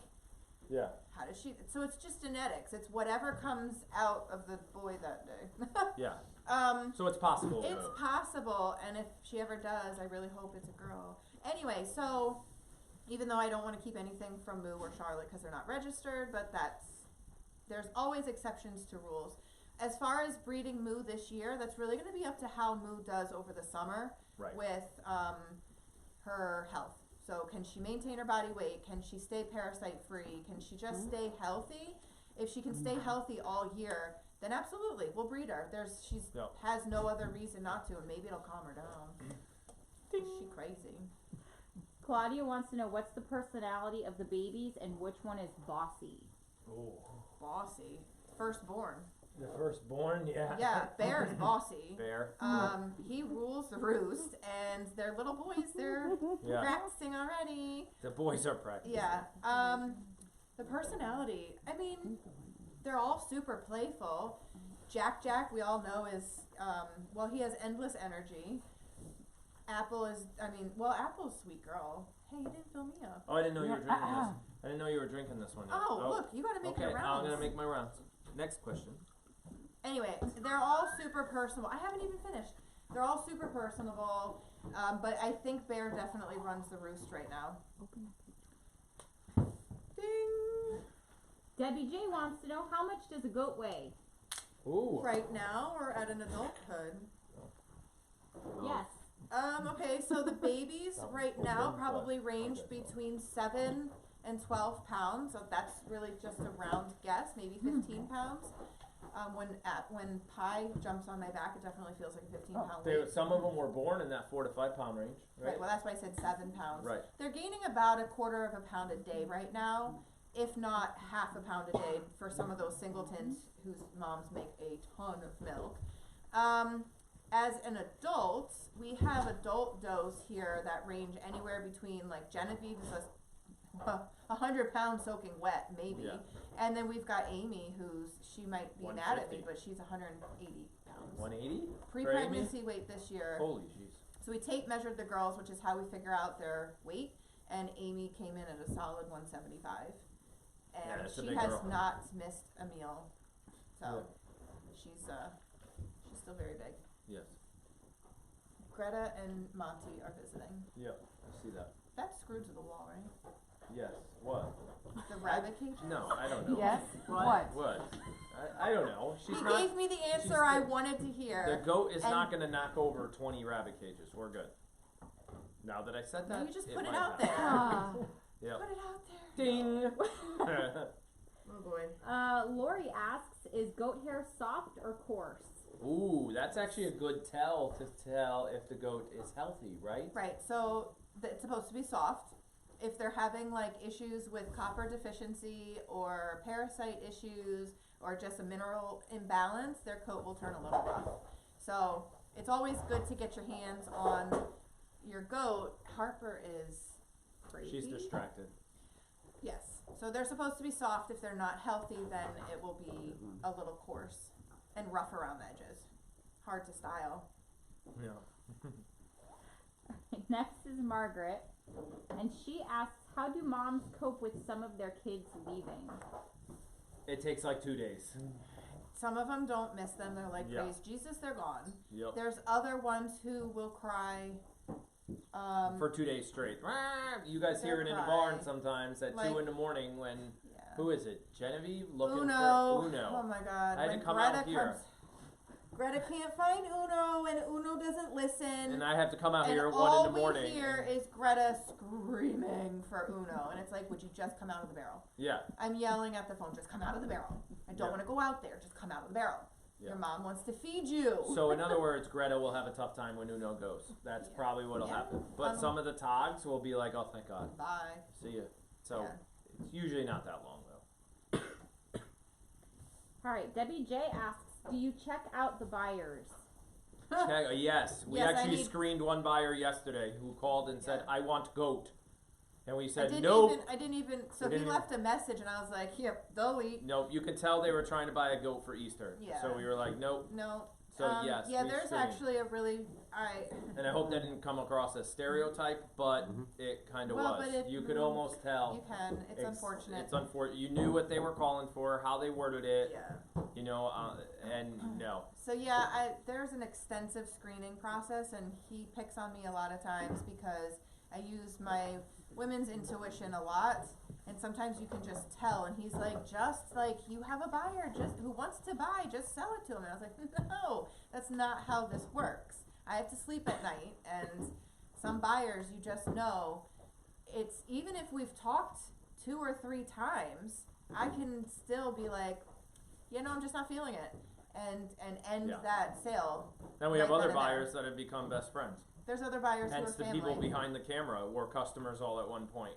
A: yeah.
B: how does she? So it's just genetics. It's whatever comes out of the boy that day.
A: Yeah.
B: Um,
A: So it's possible.
B: it's possible, and if she ever does, I really hope it's a girl. Anyway, so even though I don't want to keep anything from Moo or Charlotte because they're not registered, but there's always exceptions to rules. As far as breeding Moo this year, that's really going to be up to how Moo does over the summer
A: Right.
B: with her health. So can she maintain her body weight? Can she stay parasite free? Can she just stay healthy? If she can stay healthy all year, then absolutely, we'll breed her. She's
A: Yep.
B: has no other reason not to, and maybe it'll calm her down. Is she crazy?
E: Claudia wants to know what's the personality of the babies and which one is bossy.
A: Ooh.
B: Bossy. Firstborn.
A: The firstborn, yeah.
B: Yeah, Bear's bossy.
A: Bear.
B: He rules the roost, and their little boys, they're
A: Yeah.
B: practicing already.
A: The boys are practicing.
B: Yeah. The personality, I mean, they're all super playful. Jack, we all know is, well, he has endless energy. Apple is, Apple's a sweet girl. Hey, you didn't fill me up.
A: Oh, I didn't know you were drinking this. I didn't know you were drinking this one yet.
B: Oh, look, you gotta make
A: okay,
B: your rounds.
A: I'm gonna make my rounds. Next question.
B: Anyway, they're all super personable. I haven't even finished. They're all super personable, but I think Bear definitely runs the roost right now. Ding!
E: Debbie J wants to know how much does a goat weigh?
A: Ooh.
B: Right now, we're at an adulthood.
E: Yes.
B: Okay, so the babies right now probably range between 7 and 12 pounds. So that's really just a round guess, maybe 15 pounds. When Pi jumps on my back, it definitely feels like a 15-pound weight.
A: Some of them were born in that 4 to 5 pound range, right?
B: Right, well, that's why I said 7 pounds.
A: Right.
B: They're gaining about a quarter of a pound a day right now, if not half a pound a day for some of those singletons whose moms make a ton of milk. As an adult, we have adult does here that range anywhere between, like, Genevieve is a 100 pounds soaking wet, maybe.
A: Yeah.
B: And then we've got Amy, she might be mad at me,
A: 150.
B: but she's 180 pounds.
A: 180?
B: Pre-pregnancy weight this year.
A: Holy jeez.
B: So we measured the girls, which is how we figure out their weight, and Amy came in at a solid 175. And
A: Yeah, that's a
B: she
A: big
B: has
A: girl.
B: not missed a meal. So
A: Yeah.
B: she's still very big.
A: Yes.
B: Greta and Monty are visiting.
A: Yep. I see that.
B: That's screwed to the wall, right?
A: Yes. What?
B: The rabbit cage?
A: No, I don't know.
D: Yes? What?
A: What? I don't know. She's
B: He
A: not.
B: gave me the
A: she's
B: answer I
A: the-
B: wanted to hear.
A: The goat is
B: And-
A: not going to knock over 20 rabbit cages. We're good. Now that I said that,
B: No, you just put it
A: might
B: out
A: happen.
B: there.
D: Ah.
A: Yep.
B: Put it out there.
A: Ding.
B: Oh boy.
E: Lori asks, is goat hair soft or coarse?
A: Ooh, that's actually a good tell to tell if the goat is healthy, right?
B: Right, so it's supposed to be soft. If they're having like issues with copper deficiency or parasite issues or just a mineral imbalance, their coat will turn a little rough. So it's always good to get your hands on your goat. Harper is crazy.
A: She's distracted.
B: Yes. So they're supposed to be soft. If they're not healthy, then it will be a little coarse and rough around the edges. Hard to style.
A: Yeah.
E: Next is Margaret, and she asks, how do moms cope with some of their kids leaving?
A: It takes like 2 days.
B: Some of them don't miss them. They're like,
A: Yeah.
B: praise Jesus, they're gone.
A: Yep.
B: There's other ones who will cry.
A: For 2 days straight. You guys hear it in the
B: They'll
A: barn
B: cry.
A: sometimes at
B: Like-
A: 2 in the morning when,
B: Yeah.
A: who is it? Genevieve looking
B: Uno.
A: for Uno.
B: Oh my God.
A: I had
B: when
A: to come
B: Greta
A: out here.
B: Greta can't find Uno, and Uno doesn't listen.
A: And I have to come out
B: and
A: here at
B: all
A: 1 in the morning.
B: we hear is Greta screaming for Uno, and it's like, would you just come out of the barrel?
A: Yeah.
B: I'm yelling at the phone, just come out of the barrel. I don't
A: Yeah.
B: want to go out there, just come out of the barrel.
A: Yeah.
B: Your mom wants to feed you.
A: So in other words, Greta will have a tough time when Uno goes. That's
B: Yeah.
A: probably what'll
B: Yeah.
A: happen. But some of the Togs will be like, oh, thank God.
B: Bye.
A: See ya. So
B: Yeah.
A: it's usually not that long, though.
E: All right, Debbie J asks, do you check out the buyers?
A: Okay, yes. We
B: Yes, I
A: actually
B: need-
A: screened one buyer yesterday who called and said,
B: Yeah.
A: I want goat. And we
B: I
A: said,
B: didn't
A: nope.
B: even. I didn't even. So
A: We
B: he
A: didn't
B: left a message, and I was like, "Yep, they'll eat."
A: Nope. You could tell they were trying to buy a goat for Easter.
B: Yeah.
A: So we were like, nope.
B: No.
A: So yes,
B: Yeah,
A: we
B: there's
A: screened.
B: actually a really.
A: And I hope that didn't come across as stereotype, but it kind of
B: Well,
A: was.
B: but it-
A: You could almost tell.
B: You can. It's unfortunate.
A: It's unfortunate. You knew what they were calling for, how they worded it.
B: Yeah.
A: You know, and no.
B: So yeah, there's an extensive screening process, and he picks on me a lot of times because I use my women's intuition a lot, and sometimes you can just tell. And he's like, just like you have a buyer, just who wants to buy, just sell it to him. And I was like, no, that's not how this works. I have to sleep at night, and some buyers, you just know. It's even if we've talked 2 or 3 times, I can still be like, you know, I'm just not feeling it, and end
A: Yeah.
B: that sale.
A: Then we have
B: right
A: other
B: then and there.
A: buyers that have become best friends.
B: There's other buyers
A: Hence
B: who
A: the
B: are
A: people
B: family.
A: behind the camera were customers all at one point.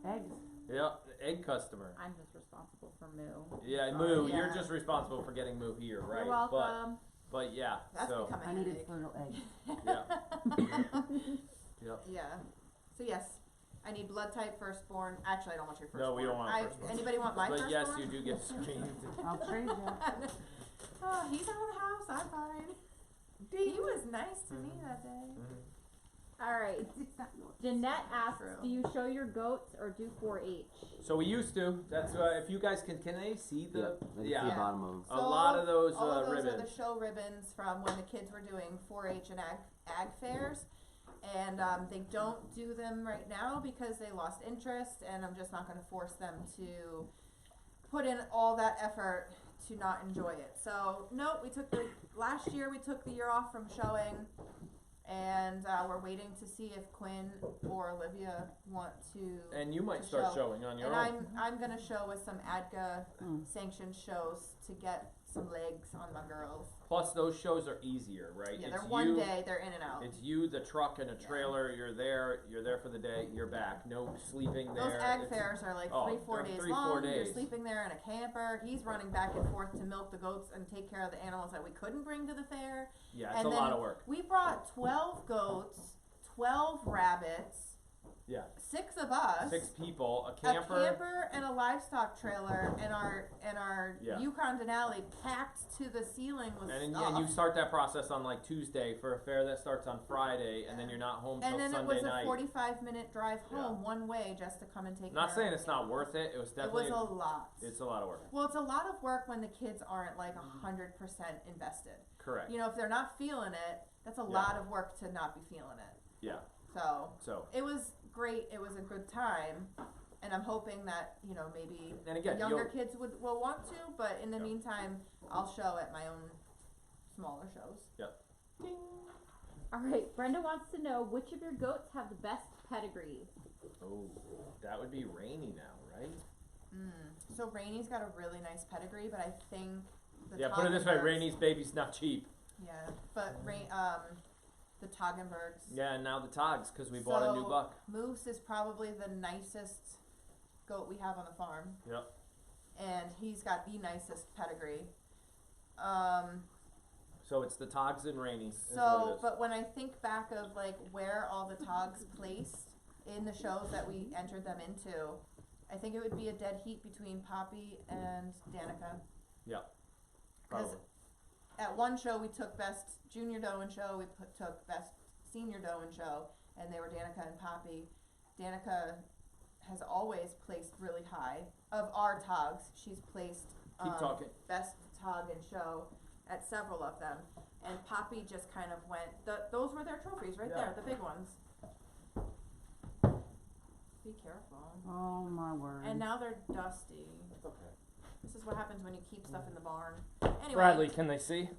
D: Eggs.
A: Yeah, egg customer.
E: I'm just responsible for Moo.
A: Yeah, Moo,
B: Yeah.
A: you're just responsible for getting Moo here, right?
E: You're welcome.
A: But yeah,
B: That's
A: so
B: becoming
D: I
B: a
D: needed
B: headache.
D: fertile eggs.
A: yeah. Yep.
B: Yeah. So yes, I need blood type firstborn. Actually, I don't want your firstborn.
A: No, we don't want firstborn.
B: Anybody want my
A: But
B: firstborn?
A: yes, you do get screened.
D: I'll trade you.
B: Oh, he's out of the house. I'm fine. He was nice to me that day.
E: All right.
D: It's not yours.
E: Jeanette asks,
B: True.
E: do you show your goats or do 4-H?
A: So we used to. That's if you guys can they see the
C: They can see the bottom of them.
A: a lot of those
B: all of those
A: ribbons.
B: are the show ribbons from when the kids were doing 4-H and ag fairs, and they don't do them right now because they lost interest, and I'm just not going to force them to put in all that effort to not enjoy it. So no, last year we took the year off from showing, and we're waiting to see if Quinn or Olivia want to.
A: And you might
B: to
A: start
B: show.
A: showing on your
B: And
A: own.
B: I'm gonna show with some ADGA sanctioned shows to get some legs on my girls.
A: Plus, those shows are easier, right?
B: Yeah,
A: it's
B: they're one
A: you,
B: day, they're in and out.
A: It's you, the truck, and a trailer. You're there for the day. You're back. No sleeping there.
B: Those ag
A: It's-
B: fairs are like
A: oh,
B: 3-4
A: they're
B: days
A: 3-4
B: long. You're
A: days.
B: sleeping there in a camper. He's running back and forth to milk the goats and take care of the animals that we couldn't bring to the fair.
A: Yeah, it's
B: and
A: a
B: then
A: lot of work.
B: We brought 12 goats, 12 rabbits,
A: Yeah,
B: 6 of us.
A: 6 people, a
B: A
A: camper.
B: camper and a livestock trailer, and our
A: Yeah.
B: Yukon Denali packed to the ceiling with
A: And
B: stuff.
A: you start that process on like Tuesday for a fair that starts on Friday, and then you're not home till
B: And then
A: Sunday
B: it was
A: night.
B: a 45-minute drive
A: Yeah.
B: home one way just to come and take
A: Not
B: care
A: saying
B: of
A: it's not worth it. It was
B: it.
A: definitely.
B: It was a lot.
A: It's a lot of work.
B: Well, it's a lot of work when the kids aren't like 100% invested.
A: Correct.
B: You know, if they're not feeling it, that's a
A: Yeah.
B: lot of work to not be feeling it.
A: Yeah.
B: So it was great. It was a good time, and I'm hoping that maybe
A: And again,
B: younger kids will want to. But in the
A: Yeah.
B: meantime, I'll show at my own smaller shows.
E: All right. Brenda wants to know which of your goats have the best pedigree.
A: Oh, that would be Rainey now, right?
B: So Rainey's got a really nice pedigree, but I think the
A: Put it this way:
B: Toggenburgs-
A: Rainey's baby's not cheap.
B: Yeah, but the Toggenburgs.
A: Yeah, and now the Togs because we bought a new
B: So,
A: buck.
B: Moose is probably the nicest goat we have on the farm.
A: Yep.
B: And he's got the nicest pedigree.
A: So it's the Togs and Rainey. Is what it
B: So,
A: is.
B: but when I think back of like where all the Togs placed in the shows that we entered them into, I think it would be a dead heat between Poppy and Danica. Because
A: Probably.
B: at one show we took best junior doe and show, we took best senior doe and show, and they were Danica and Poppy. Danica has always placed really high. Of our Togs, she's placed
A: Keep talking.
B: best Tog and show at several of them. And Poppy just kind of went, those were their trophies right
A: Yeah.
B: there, the big ones. Be careful.
D: Oh my word.
B: And now they're dusty.
A: It's okay.
B: This is what happens when you keep stuff in the barn. Anyway.
A: Bradley, can they see?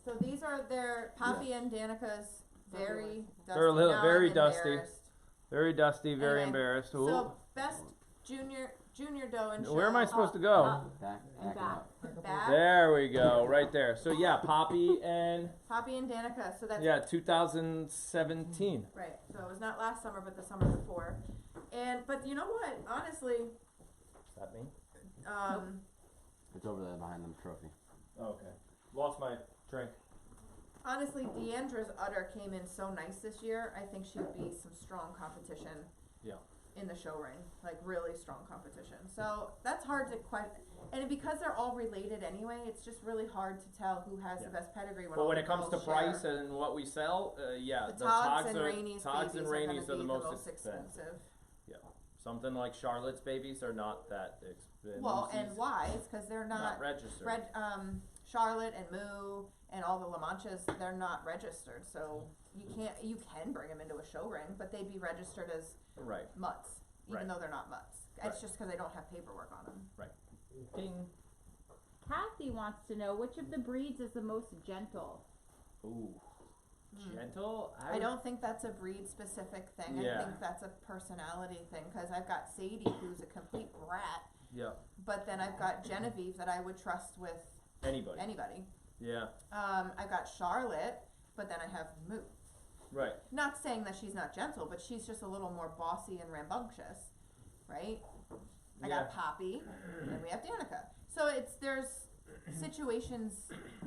B: So these are their Poppy and Danica's very dusty.
A: They're a little-
B: Now
A: very
B: I'm
A: dusty.
B: embarrassed.
A: Very dusty, very
B: Anyway,
A: embarrassed. Ooh.
B: So best junior doe and show.
A: Where am I supposed to go?
C: Back
E: And
C: it
E: back.
C: up.
B: Back.
A: There we go, right there. So yeah, Poppy and
B: Poppy and Danica. So that's
A: yeah, 2017.
B: right. So it was not last summer, but the summer before. But you know what? Honestly,
A: Is that me?
C: It's over there behind them trophy.
A: Okay. Lost my drink.
B: honestly, Deanndra's udder came in so nice this year. I think she would be some strong competition.
A: Yeah.
B: In the show ring, like really strong competition. So that's hard to and because they're all related anyway, it's just really hard to tell who has the best pedigree.
A: But when it comes to price and what we sell, yeah,
B: the Togs and Rainey's
A: Togs and Rainey's are the most
B: expensive.
A: Yeah, something like Charlotte's babies are not that expensive.
B: Well, and why? It's because they're not
A: registered.
B: Charlotte and Moo and all the La Manchas, they're not registered, so you can bring them into a show ring, but they'd be registered as mutts, even though they're not mutts. It's just because they don't have paperwork on them.
A: Right. Ding.
E: Kathy wants to know which of the breeds is the most gentle.
A: Ooh. Gentle?
B: I don't think that's a breed specific thing.
A: Yeah.
B: I think that's a personality thing, because I've got Sadie, who's a complete brat.
A: Yeah.
B: But then I've got Genevieve that I would trust with anybody.
A: Yeah.
B: I've got Charlotte, but then I have Moo.
A: Right.
B: Not saying that she's not gentle, but she's just a little more bossy and rambunctious, right? I got Poppy, and we have Danica. So there's situations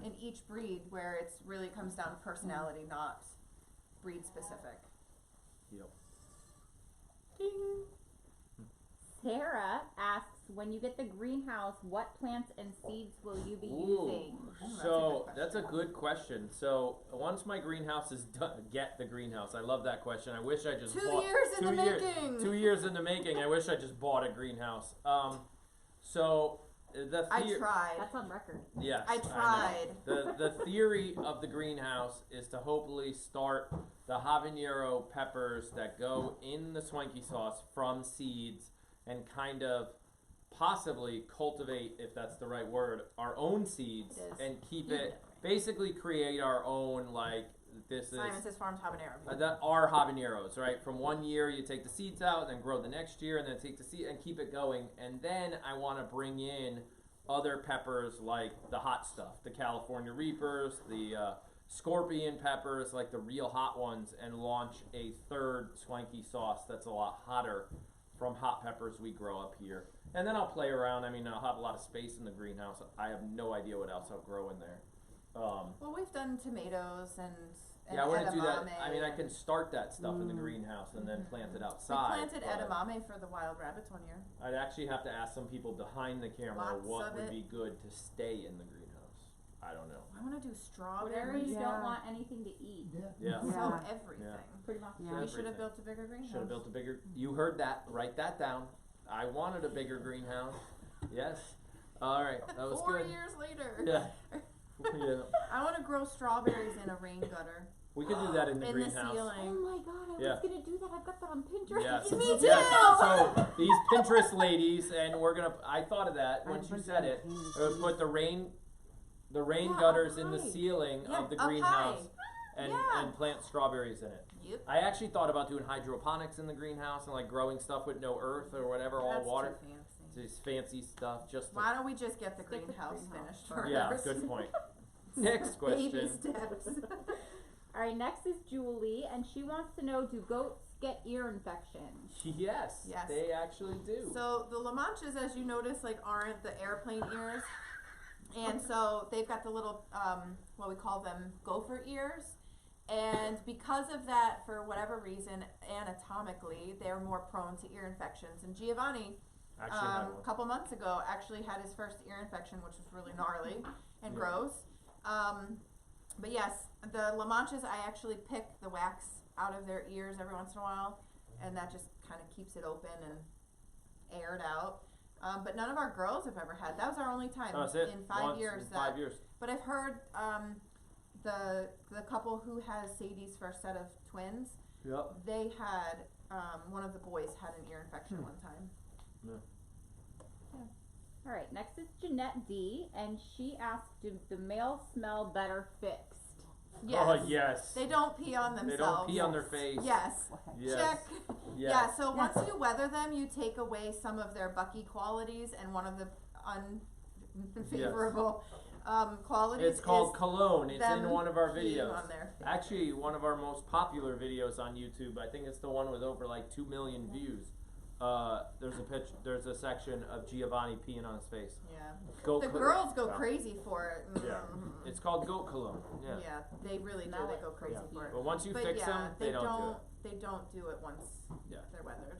B: in each breed where it's really comes down to personality, not breed specific.
A: Yep.
E: Ding. Sarah asks, when you get the greenhouse, what plants and seeds will you be using?
A: So that's a good question. So once my greenhouse is done, get the greenhouse. I love that question. I wish I just
B: 2 years in the making.
A: 2 years in the making. I wish I just bought a greenhouse. So
B: I tried.
E: That's on record.
A: Yes,
B: I tried.
A: The theory of the greenhouse is to hopefully start the habanero peppers that go in the swanky sauce from seeds and kind of possibly cultivate, if that's the right word, our own seeds and keep it, basically create our own, like,
B: Syman Says Farms habanero.
A: Our habaneros, right? From 1 year, you take the seeds out, then grow the next year, and then take the seed and keep it going. And then I want to bring in other peppers like the hot stuff, the California Reapers, the scorpion peppers, like the real hot ones, and launch a third swanky sauce that's a lot hotter from hot peppers we grow up here. And then I'll play around. I mean, I'll have a lot of space in the greenhouse. I have no idea what else I'll grow in there.
B: Well, we've done tomatoes and
A: yeah, I want to do that.
B: edamame.
A: I mean, I can start that stuff in the greenhouse and then plant it outside.
B: We planted edamame for the wild rabbits 1 year.
A: I'd actually have to ask some people behind the camera
B: Lots
A: what
B: of
A: would
B: it.
A: be good to stay in the greenhouse. I don't know.
B: I want to do
E: Whatever
B: strawberries.
E: you don't want anything to eat.
A: Yeah.
B: So everything.
E: Pretty much.
B: We should have built a bigger greenhouse.
A: Should have built a bigger. You heard that. Write that down. I wanted a bigger greenhouse. Yes. All right. That was
B: 4
A: good.
B: years later.
A: Yeah. Yeah.
B: I want to grow strawberries in a rain gutter.
A: We could do that in the
B: in
A: greenhouse.
B: the ceiling.
E: Oh my god, I was gonna do that. I've got that on Pinterest.
A: Yes.
B: Me too.
A: Yes. So these Pinterest ladies, and we're gonna. I thought of that once you said it. Put the rain gutters in the ceiling of the
B: up
A: greenhouse,
B: high.
A: and plant strawberries in it.
B: Yep.
A: I actually thought about doing hydroponics in the greenhouse and like growing stuff with no earth or whatever, all
B: That's
A: water.
B: too fancy.
A: This fancy stuff. Just.
B: Why don't we just get the
E: Stick with
B: greenhouse
E: greenhouse
B: finished
E: first.
B: first?
A: Yeah. Good point. Next question.
B: Baby steps.
E: Alright, next is Julie, and she wants to know, do goats get ear infections?
A: Yes.
B: Yes.
A: They actually do.
B: So the La Manchas, as you notice, like aren't the airplane ears, and so they've got the little what we call them gopher ears, and because of that, for whatever reason, anatomically, they're more prone to ear infections. And Giovanni,
A: Actually had one.
B: a couple months ago, actually had his first ear infection, which was really gnarly and gross. But yes, the La Manchas, I actually pick the wax out of their ears every once in a while, and that just kind of keeps it open and aired out. But none of our girls have ever had. That was our only time in 5 years.
A: In 5 years.
B: But I've heard the couple who has Sadie's first set of twins.
A: Yep.
B: They had one of the boys had an ear infection one time.
A: Yeah.
E: All right, next is Jeanette D, and she asked, "Do the males smell better fixed?"
B: Yes.
A: Oh, yes.
B: They don't pee on themselves.
A: They don't pee on their face.
B: Yes.
A: Yes.
B: Check.
A: Yes.
B: Yeah, so once you weather them, you take away some of their bucky qualities, and one of the unfavorable qualities
A: It's called
B: is
A: cologne. It's in
B: them
A: one of our
B: peeing
A: videos.
B: on their face.
A: Actually, one of our most popular videos on YouTube. I think it's the one with over like 2 million views. There's a section of Giovanni peeing on his face.
B: Yeah.
A: Goat
B: The
A: cologne.
B: girls go crazy for it.
A: Yeah.
B: Mhm.
A: It's called goat cologne. Yeah.
B: Yeah, they really do.
E: Smell
B: They
E: it.
B: go crazy
A: Yeah.
B: for it.
A: But once you
B: But
A: fix
B: yeah,
A: them, they don't do it.
B: They don't do it once
A: Yeah.
B: they're weathered.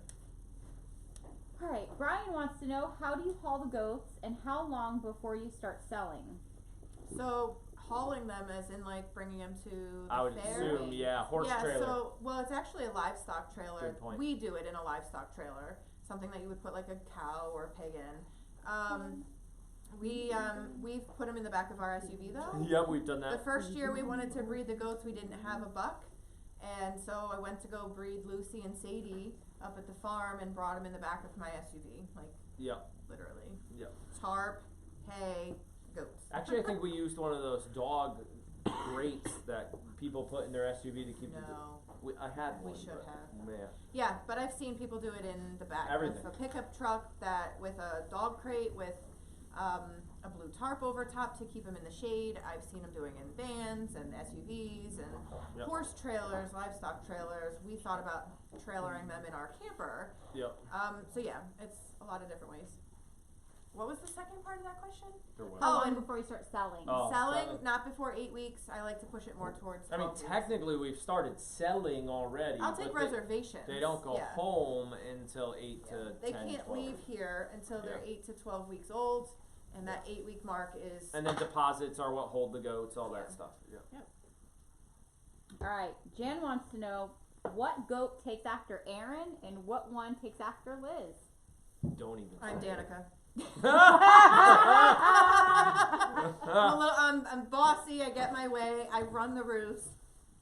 E: All right, Brian wants to know, how do you haul the goats, and how long before you start selling?
B: So hauling them, as in like bringing them to the
A: I would
B: fair.
A: assume, yeah, horse
B: yeah,
A: trailer.
B: so it's actually a livestock trailer.
A: Good point.
B: We do it in a livestock trailer, something that you would put like a cow or a pig in. We've put them in the back of our SUV though.
A: Yep, we've done
B: The
A: that.
B: first year we wanted to breed the goats, we didn't have a buck, and so I went to go breed Lucy and Sadie up at the farm and brought them in the back of my SUV, like
A: Yep.
B: literally.
A: Yep.
B: Tarp, hay, goats.
A: Actually, I think we used one of those dog grates that people put in their SUV to keep.
B: No.
A: I had
B: We
A: one.
B: should
A: but,
B: have.
A: Yeah.
B: Yeah, but I've seen people do it in the back
A: Everything.
B: of a pickup truck with a dog crate with a blue tarp over top to keep them in the shade. I've seen them doing in vans and SUVs and
A: Yep.
B: horse trailers, livestock trailers. We thought about trailering them in our camper.
A: Yep.
B: So yeah, it's a lot of different ways. What was the second part of that question?
A: There was.
E: How
B: Oh,
E: long
B: and
E: before you start selling?
A: Oh,
B: selling, not before 8 weeks. I like to push it more towards 12
A: I mean,
B: weeks.
A: technically, we've started selling already.
B: I'll take
A: but they-
B: reservations.
A: They don't go
B: yeah.
A: home until 8 to
B: They
A: 10,
B: can't
A: 12.
B: leave here until they're
A: Yeah.
B: 8 to 12 weeks old, and that 8-week mark is.
A: And then deposits are what hold the goats, all that stuff. Yeah.
E: All right, Jan wants to know, what goat takes after Aaron, and what one takes after Liz?
A: Don't even.
B: I'm
A: say
B: Danica.
A: it.
B: I'm bossy. I get my way. I run the roost.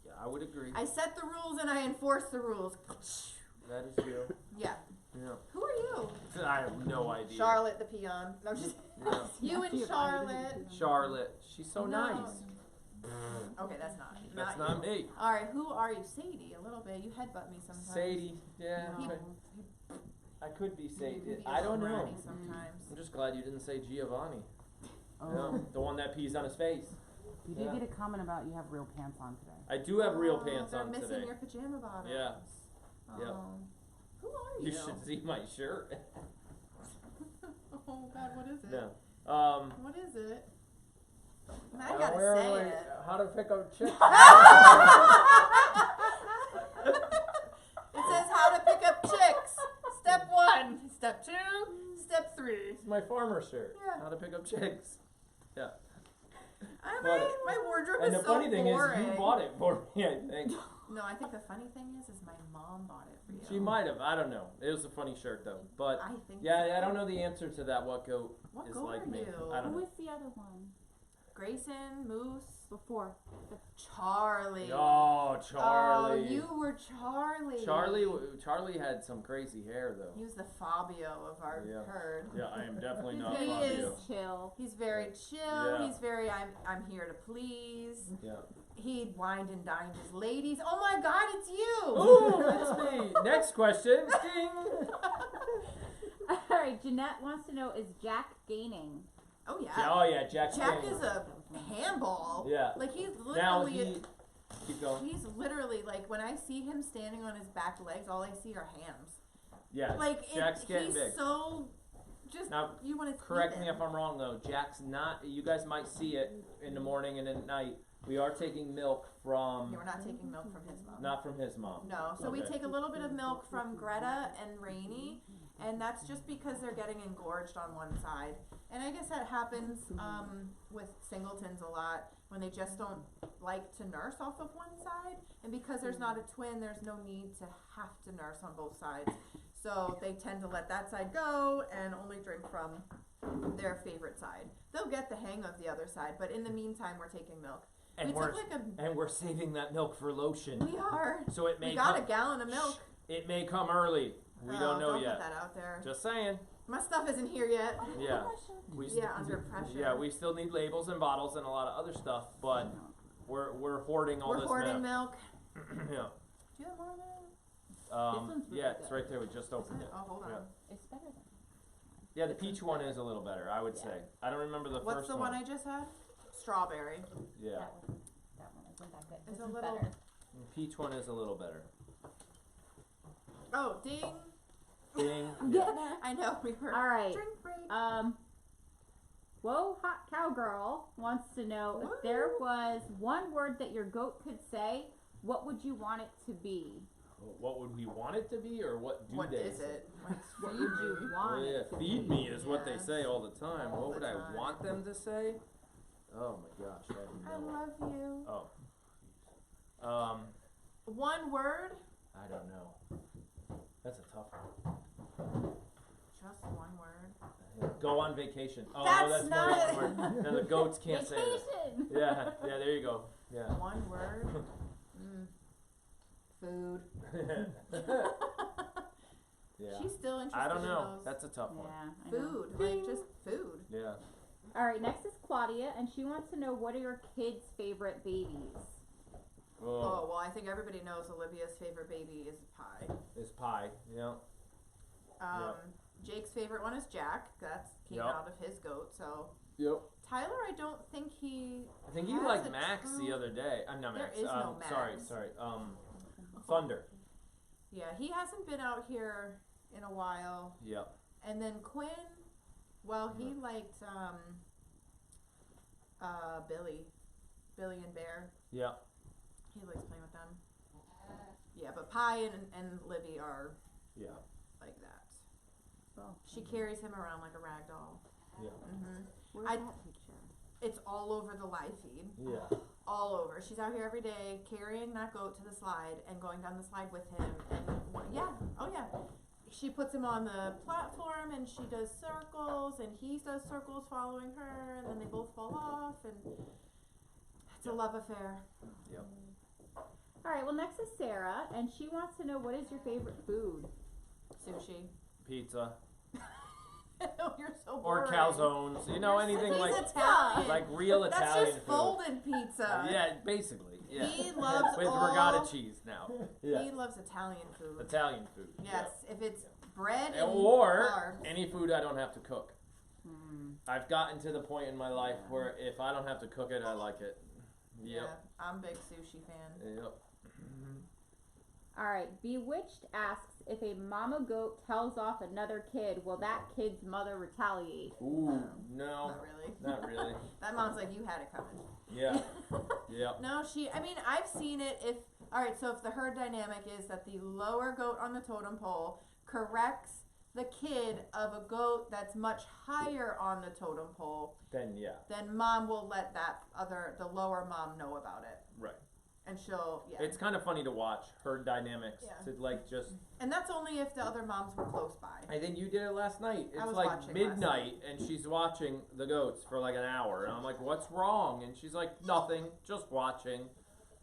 A: Yeah, I would agree.
B: I set the rules and I enforce the rules.
A: That is you.
B: Yeah.
A: Yeah.
B: Who are you?
A: I have no idea.
B: Charlotte the peon. No, I'm just.
A: Yeah.
B: You and Charlotte.
A: Charlotte. She's so
B: No.
A: nice.
B: Okay, that's not.
A: That's
B: you.
A: not me.
B: All right, who are you? Sadie. A little bit. You headbutt me sometimes.
A: Sadie. Yeah.
B: He-
A: I could be
B: You
A: Sadie.
B: can be
A: I
B: a
A: don't know.
B: bratty sometimes.
A: I'm just glad you didn't say Giovanni.
D: Oh.
A: Yeah, the one that pees on his face.
D: You did
A: Yeah.
D: get a comment about you have real pants on today.
A: I do have real
B: Oh,
A: pants
B: they're
A: on
B: missing
A: today.
B: your pajama bottoms.
A: Yeah.
B: Oh.
A: Yep.
B: Who are
A: You
B: you?
A: should see my shirt.
B: Oh God, what is it?
A: Yeah.
B: What is it? I gotta say it.
A: How to pick up chicks.
B: It says how to pick up chicks. Step 1, step 2, step 3.
A: It's my farmer shirt.
B: Yeah.
A: How to pick up chicks. Yeah.
B: My wardrobe
A: And
B: is
A: the
B: so
A: funny thing
B: boring.
A: is, you bought it for me, I think.
B: No, I think the funny thing is my mom bought it for you.
A: She might have. I don't know. It was a funny shirt, though. But,
B: I think
A: yeah,
B: so.
A: I don't know the answer to that. What goat
B: What
A: is
B: goat
A: like
B: are
A: me?
B: you?
A: I don't
E: Who
A: know.
E: was the other one?
B: Grayson, Moose,
E: Before.
B: Charlie.
A: Oh, Charlie.
B: Oh, you were Charlie.
A: Charlie had some crazy hair, though.
B: He was the Fabio of our
A: Yeah.
B: herd.
A: Yeah, I am definitely not
B: He
A: Fabio.
B: is.
E: Chill.
B: He's very chill.
A: Yeah.
B: He's very I'm here to please.
A: Yeah.
B: He'd wined and dined his ladies. Oh my God, it's you!
A: Ooh, it's me. Next question. Ding.
E: All right, Jeanette wants to know, is Jack gaining?
B: Oh yeah.
A: Yeah, oh yeah, Jack.
B: Jack is a handball.
A: Yeah.
B: Like he's
A: Now
B: literally.
A: keep going.
B: He's literally like when I see him standing on his back legs, all I see are hams.
A: Yeah.
B: Like
A: Jack's getting
B: he's
A: big.
B: so. Just
A: Now,
B: you want to
A: correct me if I'm wrong though. Jack's not. You guys might see it in the morning and at night. We are taking milk from.
B: Yeah, we're not taking milk from his mom.
A: Not from his mom.
B: No, so we
A: Okay.
B: take a little bit of milk from Greta and Rainey, and that's just because they're getting engorged on one side. And I guess that happens with Singletons a lot when they just don't like to nurse off of one side. And because there's not a twin, there's no need to have to nurse on both sides. So they tend to let that side go and only drink from their favorite side. They'll get the hang of the other side, but in the meantime, we're taking milk.
A: And
B: we
A: we're
B: took like
A: and we're saving that milk for lotion.
B: we are.
A: So it may
B: We got
A: come.
B: a gallon of milk.
A: It may come early. We don't know
B: Don't
A: yet.
B: put that out there.
A: Just saying.
B: My stuff isn't here yet.
A: Yeah. We
B: Yeah, under pressure.
A: Yeah, we still need labels and bottles and a lot of other stuff, but we're hoarding all
B: We're
A: this
B: hoarding
A: milk.
B: milk.
A: Yeah.
B: Do you have more of that?
E: one's really
A: Yeah, it's
E: good.
A: right there. We just opened it.
B: Oh, hold on.
A: Yeah.
E: It's better than.
A: Yeah, the peach one is a little better, I would
E: Yeah.
A: say. I don't remember the
B: What's
A: first
B: the one I just had? Strawberry.
A: Yeah.
E: That one isn't that good.
B: It's
E: This
B: a
E: is
B: little-
E: better.
A: The peach one is a little better.
B: Oh, ding.
A: Ding.
E: Getting there.
B: I know, we were.
E: All right.
B: Drink break.
E: Whoa, Hot Cowgirl wants to know if there was one word that your goat could say, what would you want it to be?
A: What would we want it to be, or what do
B: What
A: they
B: is
A: say?
B: it?
E: What would you want
A: Yeah,
E: it to
A: feed
E: be?
A: me is what they
B: Yes.
A: say all the time.
B: All
A: What would
B: the
A: I
B: time.
A: want them to say? Oh my gosh, I
B: I
A: have no.
B: love you.
A: Oh.
B: One word?
A: I don't know. That's a tough one.
B: Just one word.
A: Go on vacation. Oh,
B: That's
A: that's
B: not
A: more
B: it.
A: than one word. No, the goats can't say that.
E: Vacation!
A: Yeah, there you go. Yeah.
B: One word? Food.
A: Yeah.
B: She's still interested
A: I don't
B: in
A: know.
B: those.
A: That's a tough one.
E: Yeah, I know.
B: Food. Like, just food.
A: Yeah.
E: All right, next is Claudia, and she wants to know what are your kids' favorite babies?
B: Oh, well, I think everybody knows Olivia's favorite baby is pie.
A: It's pie. Yeah.
B: Jake's favorite one is Jack. That's came
A: Yep.
B: out of his goat. So
A: Yep.
B: Tyler, I don't think he.
A: I think he
B: has
A: liked
B: a
A: Max
B: true-
A: the other day. I'm not
B: There
A: Max.
B: is no Max.
A: Sorry. Thunder.
B: Yeah, he hasn't been out here in a while.
A: Yep.
B: And then Quinn, well, he liked Billy and Bear.
A: Yep.
B: He likes playing with them. Yeah, but Pie and Livy are
A: Yeah.
B: like that.
E: Well,
B: She carries him around like a rag doll.
A: Yeah.
E: where's
B: I-
E: that picture?
B: It's all over the live feed.
A: Yeah.
B: All over. She's out here every day carrying that goat to the slide and going down the slide with him. And yeah, oh yeah. She puts him on the platform and she does circles and he does circles following her and then they both fall off and it's a love affair.
A: Yep.
E: All right, well, next is Sarah, and she wants to know what is your favorite food?
B: Sushi.
A: Pizza.
B: You're so
A: Or
B: boring.
A: calzones. You know, anything
B: He's
A: like
B: Italian.
A: real
B: That's
A: Italian
B: just
A: food.
B: folded pizza.
A: Yeah, basically. Yeah.
B: He loves
A: With
B: all-
A: regatta cheese now. Yeah.
B: He loves Italian food.
A: Italian food.
B: Yes, if it's bread
A: Yeah.
B: and
A: Or
B: carbs.
A: any food I don't have to cook. I've gotten to the point in my life where if I don't have to cook it, I like it. Yep.
B: Yeah, I'm a big sushi fan.
A: Yep.
E: All right, Bewitched asks if a mama goat tells off another kid, will that kid's mother retaliate?
A: Ooh, no.
B: Not really.
A: Not really.
B: That mom's like, you had it coming.
A: Yeah. Yep.
B: No, I mean, I've seen it alright, so if the herd dynamic is that the lower goat on the totem pole corrects the kid of a goat that's much higher on the totem pole,
A: Then yeah.
B: then mom will let the lower mom know about it.
A: Right.
B: And she'll, yeah.
A: It's kind of funny to watch herd dynamics
B: Yeah.
A: to like just.
B: And that's only if the other moms were close by.
A: I think you did it last night.
B: I
A: It's
B: was
A: like
B: watching last
A: midnight and she's watching the goats for like an hour and I'm like, what's wrong? And she's like, nothing, just watching.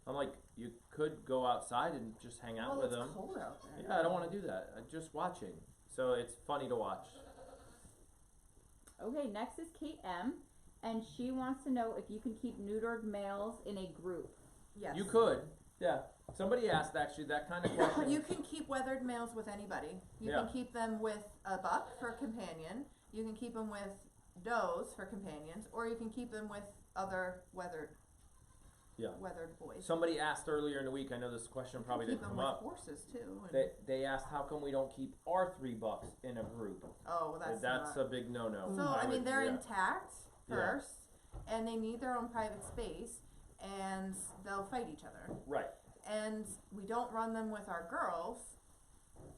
A: I'm like, you could go outside and just hang out
B: Well,
A: with
B: it's
A: them.
B: cold out there.
A: Yeah, I don't want to do that. I'm just watching. So it's funny to watch.
E: Okay, next is Kate M, and she wants to know if you can keep neutered males in a group.
B: Yes.
A: You could. Yeah. Somebody asked actually that kind of question.
B: You can keep weathered males with anybody. You
A: Yeah.
B: can keep them with a buck for a companion. You can keep them with does for companions, or you can keep them with other weathered boys.
A: Somebody asked earlier in the week, I know this question probably
B: keep
A: didn't
B: them
A: come
B: with
A: up.
B: horses too. And
A: They asked how come we don't keep our 3 bucks in a group.
B: oh, well,
A: That's
B: not.
A: a big no-no.
B: So I mean,
A: would-
B: they're
A: yeah.
B: intact
A: Yeah.
B: first, and they need their own private space, and they'll fight each other.
A: Right.
B: And we don't run them with our girls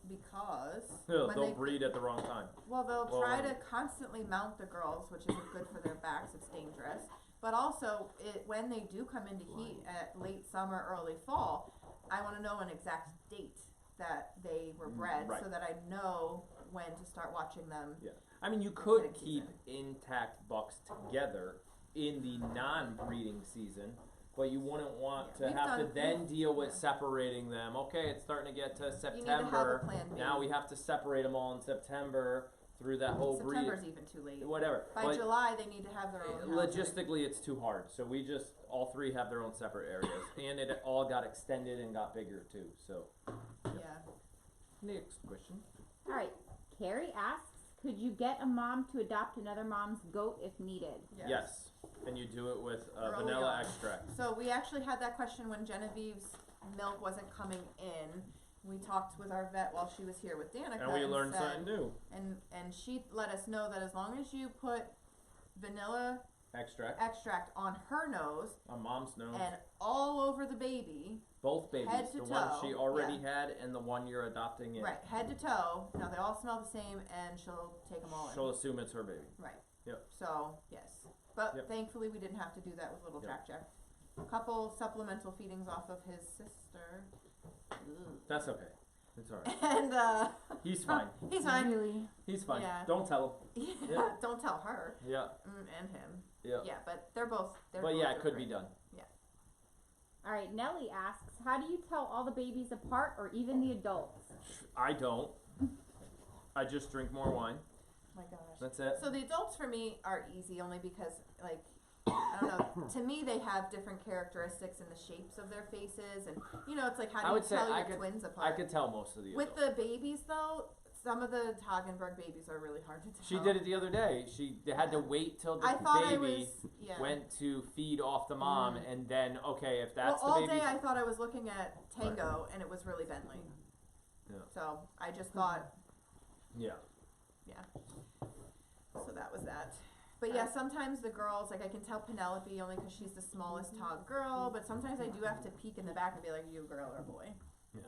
B: because
A: They'll
B: when they
A: breed at the wrong time.
B: Well, they'll
A: Well,
B: try
A: when-
B: to constantly mount the girls, which isn't good for their backs. It's dangerous. But also, when they do come into heat at late summer, early fall, I want to know an exact date that they were bred,
A: right.
B: so that I know when to start watching them.
A: Yeah. I mean, you could
B: Breeding
A: keep intact bucks together in the non-breeding season, but you wouldn't want
B: Yeah,
A: to
B: we've
A: have to
B: done-
A: then deal with
B: yeah.
A: separating them. Okay, it's starting to get to
B: You need to have a
A: September.
B: plan B.
A: Now we have to separate them all in September through that whole breed.
B: September's even too late.
A: Whatever.
B: By
A: But
B: July, they need to have their own housing.
A: logistically, it's too hard. So we just all three have their own separate areas, and it all got extended and got bigger too. So
B: Yeah.
A: next question.
E: All right. Carrie asks, could you get a mom to adopt another mom's goat if needed?
A: Yes. And you do it with
B: Early
A: vanilla
B: on.
A: extract.
B: So we actually had that question when Genevieve's milk wasn't coming in. We talked with our vet while she was here with Danica,
A: And we learned
B: said,
A: something new.
B: and she let us know that as long as you put vanilla
A: Extract
B: extract on her nose
A: on mom's nose.
B: and all over the baby,
A: Both babies,
B: head to
A: the one
B: toe,
A: she already
B: yeah.
A: had and the one you're adopting in.
B: right, head to toe. Now they all smell the same, and she'll take them all in.
A: She'll assume it's her baby.
B: Right.
A: Yep.
B: So yes, but
A: Yep.
B: thankfully we didn't have to do that with little
A: Yep.
B: Jack Jack. A couple supplemental feedings off of his sister.
A: That's okay. It's alright.
B: And
A: He's fine.
B: he's fine.
E: Really?
A: He's fine.
B: Yeah.
A: Don't tell him.
B: Yeah. Don't tell her
A: Yeah.
B: and him.
A: Yeah.
B: Yeah, but they're both.
A: But
B: both
A: yeah, it
B: doing
A: could
B: great.
A: be done.
E: All right. Nellie asks, how do you tell all the babies apart or even the adults?
A: I don't. I just drink more wine.
B: My gosh.
A: That's it.
B: So the adults for me are easy only because like I don't know. To me, they have different characteristics in the shapes of their faces, and it's like how
A: I
B: do you
A: would say
B: tell
A: I
B: your
A: could-
B: twins
A: I
B: apart?
A: could tell most of the
B: With
A: adults.
B: the babies though, some of the Toggenburg babies are really hard to tell.
A: She did it the other day. She had to wait till the
B: I thought I
A: baby
B: was yeah.
A: went to feed off the mom, and then okay, if that's
B: well, all
A: the baby.
B: day I thought I was looking at Tango, and it was really Bentley.
A: Yeah.
B: So I just thought,
A: Yeah.
B: so that was that. But yeah, sometimes the girls, like I can tell Penelope only because she's the smallest Tog girl, but sometimes I do have to peek in the back and be like, are you a girl or a boy?
A: Yeah.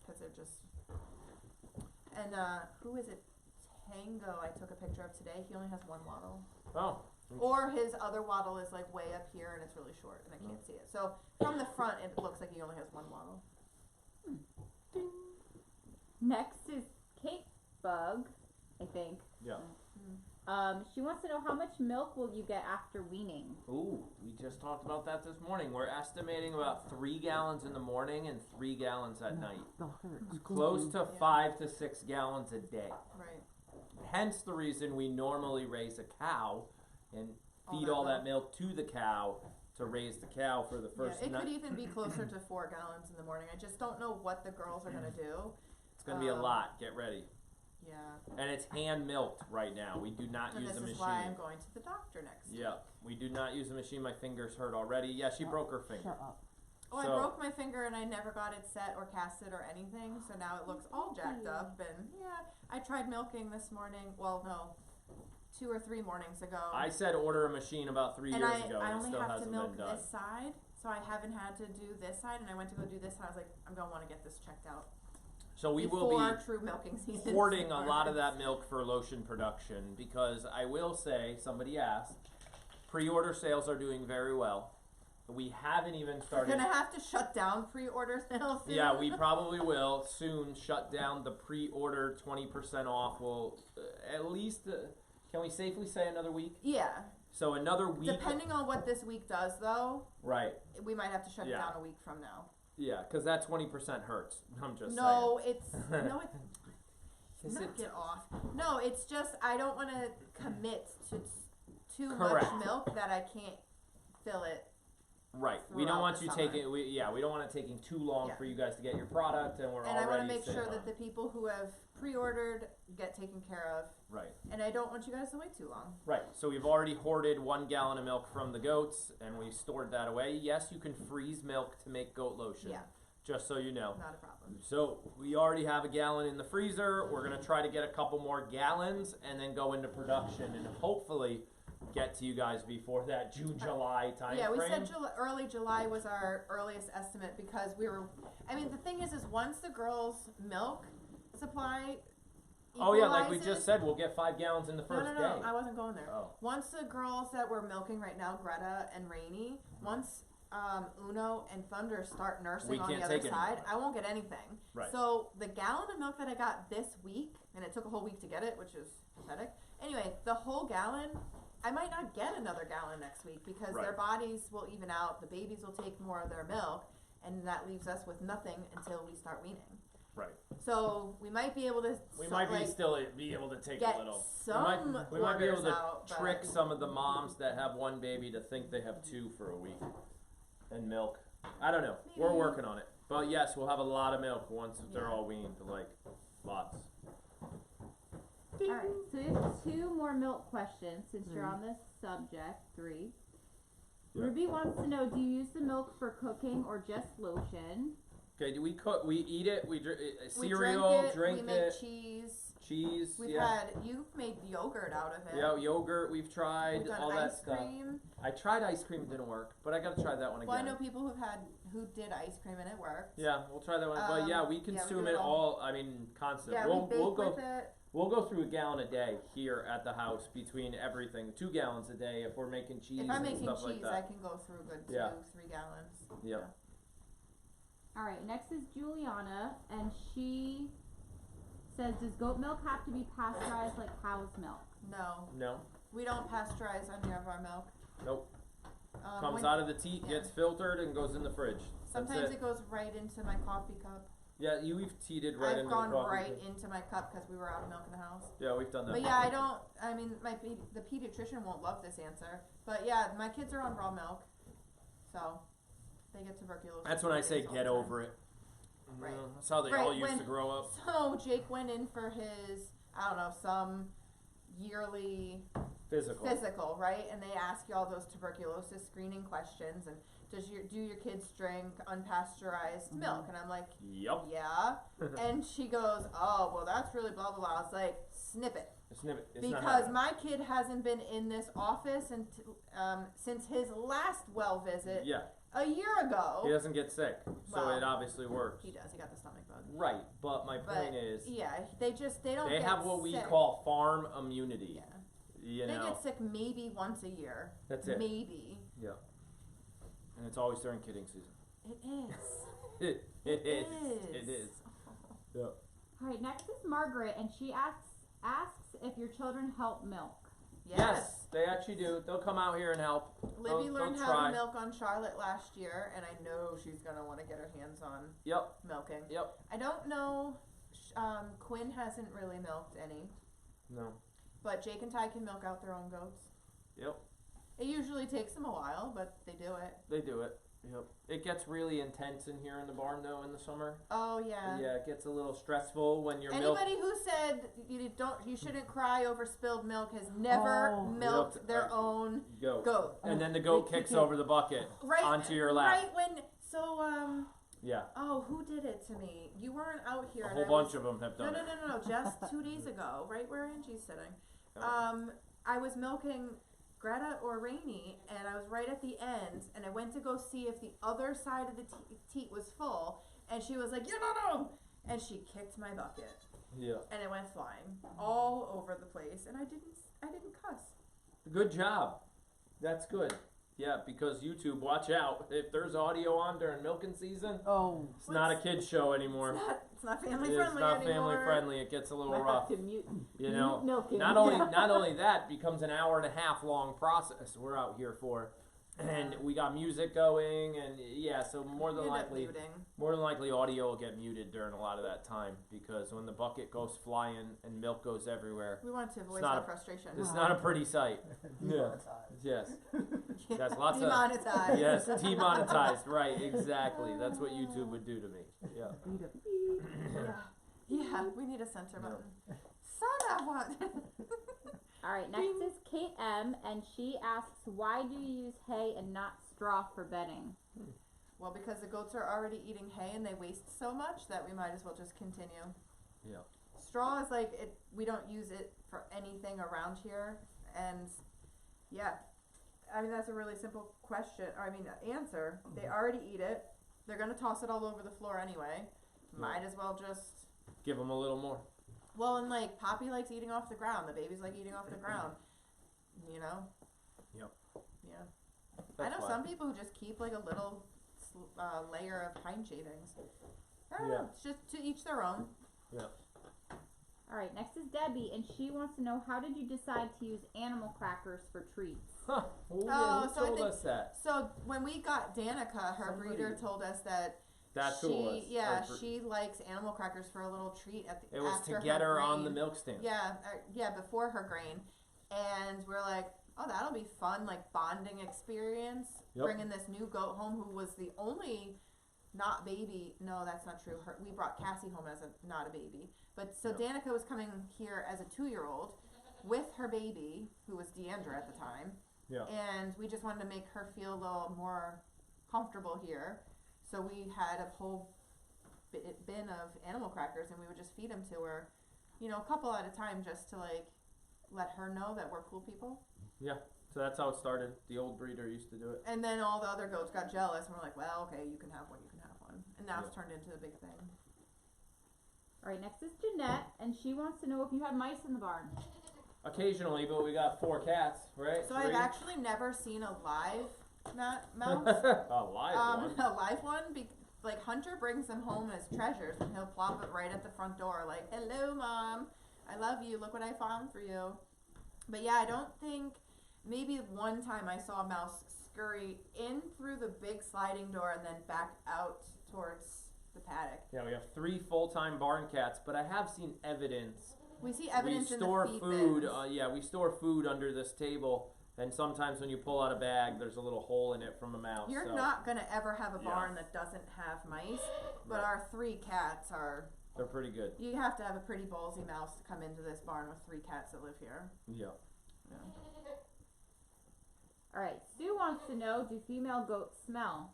B: Because they're just. And who is it? Tango, I took a picture of today. He only has one waddle.
A: Oh.
B: Or his other waddle is like way up here and it's really short and I can't see it. So from the front, it looks like he only has one waddle.
E: Next is Kate Bug, I think.
A: Yeah.
E: She wants to know how much milk will you get after weaning?
A: Ooh, we just talked about that this morning. We're estimating about 3 gallons in the morning and 3 gallons at night. Close to 5 to 6 gallons a day.
B: Right.
A: Hence the reason we normally raise a cow and
B: All
A: feed
B: that
A: all that
B: milk.
A: milk to the cow to raise the cow for the first
B: Yeah, it
A: night.
B: could even be closer to 4 gallons in the morning. I just don't know what the girls are gonna do.
A: It's going to be a lot. Get ready.
B: Yeah.
A: And it's hand milked right now. We do not
B: And
A: use
B: this
A: a
B: is
A: machine.
B: why I'm going to the doctor next.
A: Yeah, we do not use a machine. My finger's hurt already. Yeah, she broke her finger.
D: Shut up.
B: Oh,
A: So-
B: I broke my finger and I never got it set or casted or anything, so now it looks all jacked up. And yeah, I tried milking this morning. Well, no, 2 or 3 mornings ago.
A: I said order a machine about 3
B: and
A: years ago,
B: I
A: and it
B: only
A: still
B: have to
A: hasn't
B: milk
A: been done.
B: this side, so I haven't had to do this side. And I went to go do this side. I was like, I'm gonna want to get this checked out.
A: So we
B: before
A: will be
B: true milking season
A: hoarding a lot of
B: starts.
A: that milk for lotion production because I will say, somebody asked, pre-order sales are doing very well. We haven't even
B: We're
A: started.
B: gonna have to shut down pre-order sales soon.
A: Yeah, we probably will soon shut down the pre-order 20% off. We'll at least, can we safely say another week?
B: Yeah.
A: So another week.
B: Depending on what this week does, though,
A: Right.
B: we might have to shut it
A: Yeah.
B: down a week from now.
A: Yeah, because that 20% hurts. I'm just
B: No, it's no,
A: Is
B: knock
A: it?
B: it off. No, it's just I don't want to commit to too
A: Correct.
B: much milk that I can't fill it.
A: Right. We don't
B: throughout
A: want
B: the
A: you
B: summer.
A: taking. We don't want it taking too long
B: Yeah.
A: for you guys to get your product, and we're
B: And I
A: already.
B: want to make
A: sitting
B: sure
A: on
B: that the
A: it.
B: people who have pre-ordered get taken care of.
A: Right.
B: And I don't want you guys to wait too long.
A: Right. So we've already hoarded 1 gallon of milk from the goats, and we stored that away. Yes, you can freeze milk to make goat lotion.
B: Yeah.
A: Just so you know.
B: Not a problem.
A: So we already have a gallon in the freezer. We're gonna try to get a couple more gallons, and then go into production, and hopefully get to you guys before that June-July time
B: Yeah, we
A: frame.
B: said early July was our earliest estimate because we were. I mean, the thing is once the girls' milk supply.
A: Oh yeah, like we
B: equalizes-
A: just said, we'll get 5 gallons in the first
B: no,
A: day.
B: I wasn't going there.
A: Oh.
B: Once the girls that we're milking right now, Greta and Rainey, once Uno and Thunder start nursing
A: We
B: on the
A: can't
B: other
A: take
B: side,
A: anymore.
B: I won't get anything.
A: Right.
B: So the gallon of milk that I got this week, and it took a whole week to get it, which is pathetic. Anyway, the whole gallon, I might not get another gallon next week because their
A: Right.
B: bodies will even out. The babies will take more of their milk, and that leaves us with nothing until we start weaning.
A: Right.
B: So we might be able to.
A: We
B: so,
A: might
B: like,
A: be able to take
B: get
A: a little.
B: some
A: We might be able
B: orders
A: to
B: out, but-
A: trick some of the moms that have one baby to think they have two for a week, and milk. I don't know. We're
B: Maybe.
A: working on it. But yes, we'll have a lot of milk once they're
B: Yeah.
A: all weaned. Like lots.
E: Alright, so we have 2 more milk questions since you're on this subject. 3.
A: Yeah.
E: Ruby wants to know, do you use the milk for cooking or just lotion?
A: Okay. Do we cook? We eat it. We drink
B: We
A: cereal.
B: drink it. We make
A: it.
B: cheese.
A: Cheese.
B: We've
A: yeah.
B: you've made yogurt out of it.
A: Yeah, yogurt. We've tried
B: We've done
A: all
B: ice
A: that stuff.
B: cream.
A: I tried ice cream. It didn't work, but I gotta try that one again.
B: Well, I know people who did ice cream and it worked.
A: Yeah, we'll try that one. But yeah, we
B: yeah, we
A: consume
B: do
A: it
B: it
A: all. I mean, constant.
B: Yeah,
A: we'll
B: we bake
A: we'll go
B: with it.
A: we'll go through a gallon a day here at the house between everything. 2 gallons a day if we're making cheese
B: If I'm
A: and
B: making
A: stuff like
B: cheese,
A: that.
B: I can go through a good 2,
A: Yeah.
B: 3 gallons.
A: Yep.
E: Alright, next is Juliana, and she says, does goat milk have to be pasteurized like cow's milk?
B: No,
A: No.
B: we don't pasteurize any of our milk.
A: Nope.
B: When-
A: Comes out of the teat,
B: yeah.
A: gets filtered, and goes in the fridge.
B: Sometimes
A: That's
B: it goes right into my coffee cup.
A: Yeah, you've teated right
B: I've
A: into
B: gone
A: the coffee.
B: right into my cup because we were out of milk in the house.
A: Yeah, we've done that.
B: But yeah, I don't. I mean, the pediatrician won't love this answer. But yeah, my kids are on raw milk, so they get tuberculosis.
A: That's when I say
B: all
A: get
B: the time.
A: over it.
B: Right.
A: That's how they
B: Right,
A: all used
B: when-
A: to grow up.
B: So Jake went in for his, I don't know, some yearly physical, right? And they ask you all those tuberculosis screening questions and do your kids drink unpasteurized milk? And I'm like,
A: Yup.
B: yeah. And she goes, oh, well, that's really blah, blah, blah. I was like, snip it.
A: It's not
B: Because
A: happening.
B: my kid hasn't been in this office since his last well visit
A: Yeah,
B: a year ago.
A: he doesn't get sick, so
B: Well,
A: it obviously works.
B: He does. He got the stomach bug.
A: Right, but my
B: But
A: point is,
B: yeah, they don't.
A: they
B: get
A: have what we
B: sick.
A: call farm immunity.
B: Yeah.
A: You
B: They
A: know,
B: get sick maybe once a year.
A: that's it.
B: Maybe.
A: Yeah, and it's always during kidding season.
B: It is.
A: It is. It is. Yeah.
E: Alright, next is Margaret, and she asks if your children help milk.
B: Yes.
A: They actually do. They'll come out here and help.
B: Libby
A: They'll
B: learned how
A: try.
B: to milk on Charlotte last year, and I know she's gonna want to get her hands on
A: Yep.
B: milking.
A: Yep.
B: I don't know. Quinn hasn't really milked any,
A: No.
B: but Jake and Ty can milk out their own goats.
A: Yep.
B: It usually takes them a while, but they do it.
A: They do it. Yep. It gets really intense in here in the barn though in the summer.
B: Oh yeah.
A: Yeah, it gets a little stressful when you're milking.
B: Anybody who said you shouldn't cry over spilled milk has never milked
A: Milked
B: their
A: a
B: own
A: Goat.
B: goat.
A: And then the goat kicks over the bucket
B: Right
A: onto your lap.
B: Right when
A: Yeah.
B: oh, who did it to me? You weren't out here.
A: A
B: and
A: whole
B: I
A: bunch
B: was,
A: of them have
B: No,
A: done
B: no,
A: it.
B: no, no, no. Just 2 days ago, right where Angie's sitting.
A: Oh.
B: I was milking Greta or Rainey, and I was right at the end, and I went to go see if the other side of the teat was full, and she was like, no, and she kicked my bucket,
A: Yeah.
B: and it went flying all over the place, and I didn't cuss.
A: Good job. That's good. Yeah, because YouTube, watch out. If there's audio on during milking season,
D: Oh,
A: it's not a kid's show anymore.
B: It's not family
A: It's
B: friendly
A: not
B: anymore.
A: family friendly. It gets a little
D: might
A: rough.
D: have to mute.
A: You know,
D: Mute milking.
A: not only that becomes an hour and a half long process we're out here for, and we got music going, and yeah, so more than
B: You end up
A: likely
B: muting.
A: audio will get muted during a lot of that time because when the bucket goes flying and milk goes everywhere,
B: We want to voice
A: not
B: our
A: a-
B: frustration.
A: it's not a pretty sight. Yeah. Yes. Yes, lots of
B: Demonetized.
A: yes, demonetized. Right, exactly. That's what YouTube would do to me. Yeah.
B: Yeah, we need a censor button. Son of one.
E: Alright, next is Kate M, and she asks, why do you use hay and not straw for bedding?
B: Well, because the goats are already eating hay and they waste so much that we might as well just continue.
A: Yeah.
B: Straw is like it. We don't use it for anything around here, and yeah, I mean that's a really simple question. Answer. They already eat it. They're gonna toss it all over the floor anyway. Might as well just.
A: Give them a little more.
B: Well, and like Poppy likes eating off the ground. The babies like eating off the ground. You know.
A: Yep.
B: Yeah. I
A: That's
B: know
A: why.
B: some people who just keep like a little layer of pine shavings. I don't
A: Yeah.
B: know. It's just to each their own.
A: Yeah.
E: Alright, next is Debbie, and she wants to know, how did you decide to use animal crackers for treats?
A: Huh. Who
B: Oh,
A: who
B: so I
A: told
B: think-
A: us that?
B: So when we got Danica, her
A: Somebody-
B: breeder told us that
A: That's who it was.
B: Yeah, she likes animal crackers for a little treat at the
A: It was
B: after
A: to get her on the
B: grain.
A: milk stand.
B: Yeah, before her grain. And we're like, oh, that'll be fun, like bonding experience.
A: Yep.
B: Bringing this new goat home who was the only not baby. No, that's not true. We brought Cassie home as not a baby. But so
A: Yep.
B: Danica was coming here as a 2-year-old with her baby, who was Deanndra at the time.
A: Yeah.
B: And we just wanted to make her feel a little more comfortable here. So we had a whole bin of animal crackers, and we would just feed them to her, you know, a couple at a time, just to like let her know that we're cool people.
A: Yeah. So that's how it started. The old breeder used to do it.
B: And then all the other goats got jealous, and we're like, well, okay, you can have one, and now it's turned into a big thing.
E: All right, next is Jeanette, and she wants to know if you have mice in the barn.
A: Occasionally, but we got 4 cats, right?
B: So
A: 3?
B: I've actually never seen a live mouse.
A: A live one.
B: A live one. Like Hunter brings them home as treasures, and he'll plop it right at the front door, like, "Hello, Mom, I love you. Look what I found for you." But yeah, I don't think. Maybe one time I saw a mouse scurry in through the big sliding door and then back out towards the paddock.
A: Yeah, we have 3 full-time barn cats, but I have seen evidence.
B: We see evidence
A: We
B: in the
A: store
B: feed
A: food.
B: bins.
A: We store food under this table, and sometimes when you pull out a bag, there's a little hole in it from a mouse.
B: You're
A: so.
B: not gonna ever have a
A: Yeah.
B: barn that doesn't have mice, but
A: Right.
B: our 3 cats are.
A: They're pretty good.
B: You have to have a pretty ballsy mouse to come into this barn with 3 cats that live here.
A: Yeah.
B: Yeah.
E: All right, Sue wants to know, do female goats smell?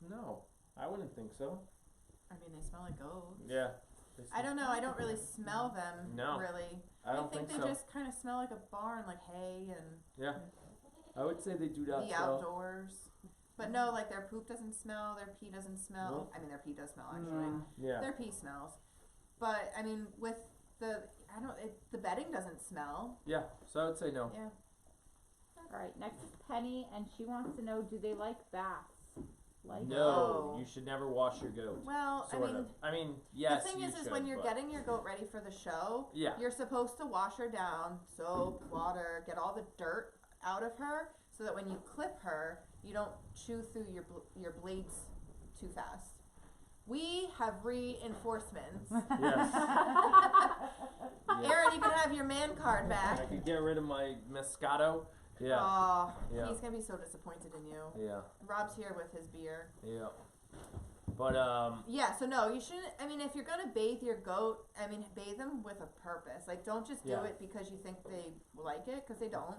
A: No, I wouldn't think so.
B: I mean, they smell like goats.
A: Yeah.
B: I don't know. I don't really smell them.
A: No,
B: Really.
A: I don't
B: think
A: think
B: they
A: so.
B: just kind of smell like a barn, like hay and
A: Yeah. I would say they do not
B: the
A: smell.
B: outdoors. But no, like their poop doesn't smell. Their pee doesn't smell.
A: Nope.
B: I mean, their pee does smell actually.
A: Yeah.
B: Their pee smells. But I mean, with the the bedding doesn't smell.
A: Yeah. So I would say no.
B: Yeah.
E: All right, next is Penny, and she wants to know, do they like baths? Like
A: No, you should never wash your goat.
B: Well,
A: I mean, yes.
B: the thing
A: you
B: is
A: should,
B: when you're
A: but-
B: getting your goat ready for the show,
A: Yeah.
B: you're supposed to wash her down, soap, water, get all the dirt out of her, so that when you clip her, you don't chew through your blades too fast. We have reinforcements.
A: Yes.
B: Aaron, you can have your man card
A: I
B: back.
A: could get rid of my Moscato. Yeah.
B: Oh,
A: Yeah.
B: he's gonna be so disappointed in you.
A: Yeah.
B: Rob's here with his beer.
A: Yeah. But
B: Yeah, so no, you shouldn't. I mean, if you're gonna bathe your goat, I mean, bathe them with a purpose. Like, don't just do
A: Yeah.
B: it because you think they like it, because they don't.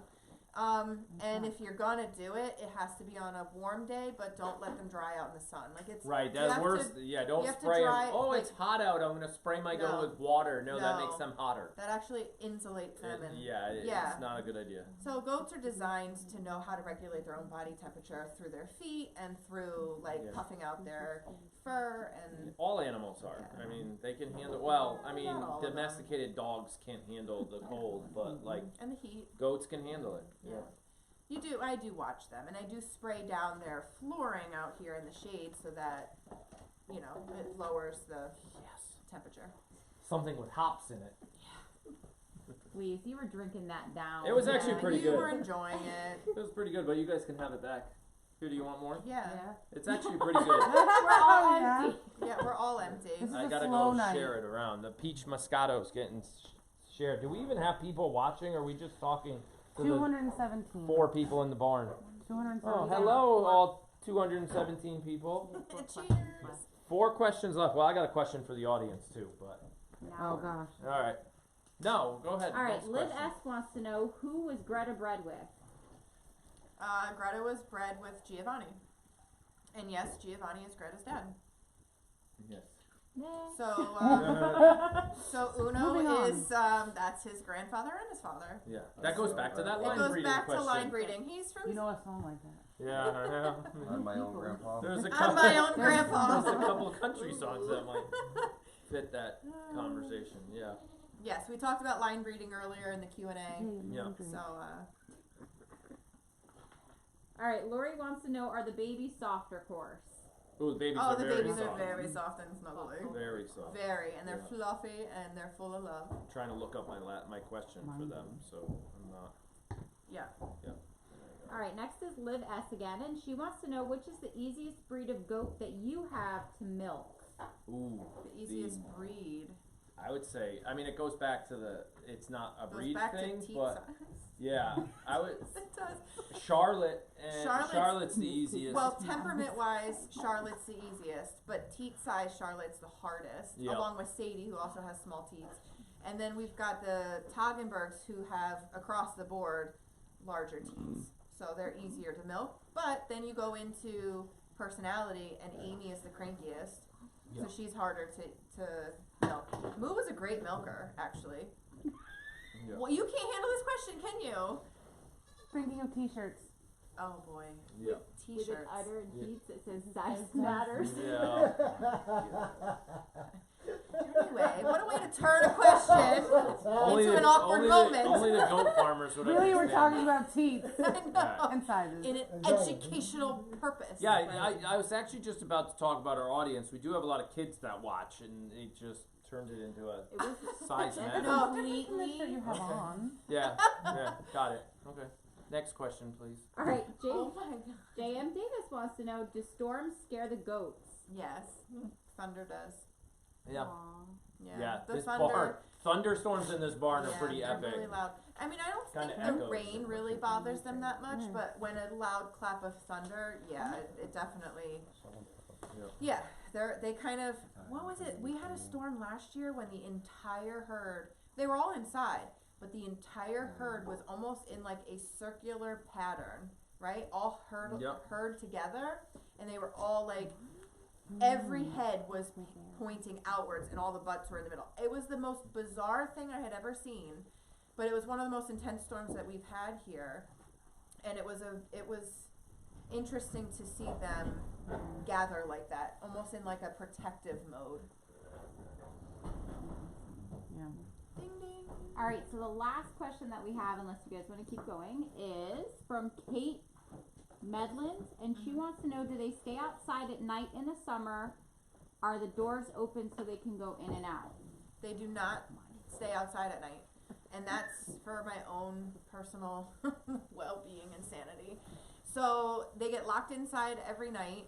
B: And if you're gonna do it, it has to be on a warm day, but don't let them dry out in the sun. Like it's
A: right,
B: you
A: that's
B: have
A: worse.
B: to-
A: Yeah, don't
B: you have to
A: spray them.
B: dry-
A: Oh,
B: like-
A: it's hot out. I'm gonna spray my goat
B: No.
A: with water. No, that
B: No.
A: makes them hotter.
B: That actually insulates them. And
A: Yeah,
B: yeah.
A: it's not a good idea.
B: So goats are designed to know how to regulate their own body temperature through their feet and through like
A: Yeah.
B: puffing out their fur and
A: All animals are.
B: Yeah.
A: I mean, they can handle. Well, I mean,
B: Not all of them.
A: domesticated dogs can't handle the cold, but like
B: the heat.
A: goats can handle it.
B: Yeah. I do watch them, and I do spray down their flooring out here in the shade so that, you know, it lowers the
A: Yes.
B: temperature.
A: Something with hops in it.
E: Please, you were drinking that down.
A: It was actually pretty
B: you
A: good.
B: were enjoying it.
A: It was pretty good, but you guys can have it back. Here, do you want more?
B: Yeah.
E: Yeah.
A: It's actually pretty good.
E: We're all
D: Yeah.
E: empty.
B: Yeah, we're all empty.
D: This is
A: I
D: a
A: gotta
D: slow
A: go
D: night.
A: share it around. The peach Moscato's getting shared. Do we even have people watching, or are we just talking to the
D: 217.
A: 4 people in the barn?
D: 217.
A: Oh, hello, all 217 people.
B: Cheers.
A: 4 questions left. Well, I got a question for the audience too, but
D: Oh gosh.
A: all right. No, go ahead.
E: All right,
A: next
E: Liv
A: question.
E: S wants to know, who was Greta bred with?
B: Greta was bred with Giovanni. And yes, Giovanni is Greta's dad.
A: Yes.
B: So, so
D: Moving
B: Uno
D: on.
B: is, that's his grandfather and his father.
A: Yeah, that goes back to that
B: It
A: line
B: goes
A: breeding
B: back
A: question.
B: to line breeding. He's from
D: You know a song like that.
A: Yeah, I know.
G: I'm my own grandpa.
A: There's a
B: I'm
A: couple.
B: my own
A: There's
B: grandpa.
A: a couple of country songs that might fit that conversation. Yeah.
B: Yes, we talked about line breeding earlier in the Q&A.
A: Yeah.
B: So,
E: All right, Lori wants to know, are the babies soft or coarse?
A: Ooh, the babies
B: oh,
A: are
B: the
A: very
B: babies
A: soft.
B: are very soft and snuggly.
A: Very soft.
B: Very, and they're
A: Yeah.
B: fluffy and they're full of love.
A: Trying to look up my question for them, so I'm not.
B: Yeah.
A: Yeah.
E: All right, next is Liv S again, and she wants to know which is the easiest breed of goat that you have to milk.
A: Ooh,
B: The easiest breed.
A: I would say. I mean, it goes back to it's not a
B: Goes
A: breed
B: back
A: thing,
B: to teat
A: but
B: size.
A: yeah, I would.
B: It does.
A: Charlotte and
B: Charlotte's-
A: Charlotte's the easiest.
B: Well, temperament-wise, Charlotte's the easiest, but teat size, Charlotte's the hardest,
A: Yep.
B: along with Sadie, who also has small teats. And then we've got the Toggenburgs, who have, across the board, larger teats. So they're easier to milk. But then you go into personality, and Amy is the crankiest.
A: Yep.
B: So she's harder to milk. Moo was a great milker, actually.
A: Yeah.
B: Well, you can't handle this question, can you?
D: Thinking of t-shirts.
B: Oh, boy.
A: Yeah.
E: With
B: T-shirts.
E: an udder and
A: Yeah.
E: teats that says size matters.
A: Yeah.
B: Anyway, what a way to turn a question into an awkward moment.
A: Only the goat farmers would
D: Really, we're
A: understand.
D: talking about teeth
B: I know.
D: and sizes.
B: In an
F: Exactly.
B: educational purpose.
A: Yeah, I was actually just about to talk about our audience. We do have a lot of kids that watch, and it just turned it into a
E: It was
A: size matter.
B: No,
D: The shirt you have on.
A: Yeah, got it. Okay. Next question, please.
E: all right.
B: Oh my god.
E: JM Davis wants to know: do storms scare the goats?
B: Yes. Thunder does.
A: Yeah.
E: Aw.
B: Yeah. The
A: this
B: thunder.
A: barn, thunderstorms in this barn are
B: Yeah,
A: pretty
B: they're
A: epic.
B: really loud. I mean, I don't
A: Kinda
B: think the
A: echoes.
B: rain really bothers them that much, but when a loud clap of thunder, yeah, it definitely. Yeah, they kind of. What was it? We had a storm last year when the entire herd. They were all inside, but the entire herd was almost in like a circular pattern, right? All herd together, and they were all like. Every head was pointing outwards, and all the butts were in the middle. It was the most bizarre thing I had ever seen, but it was one of the most intense storms that we've had here, and it was interesting to see them gather like that, almost in like a protective mode.
D: Yeah.
B: Ding ding.
E: All right. So the last question that we have, unless you guys want to keep going, is from Kate Medland, and she wants to know: do they stay outside at night in the summer? Are the doors open so they can go in and out?
B: They do not stay outside at night, and that's for my own personal well-being and sanity. So they get locked inside every night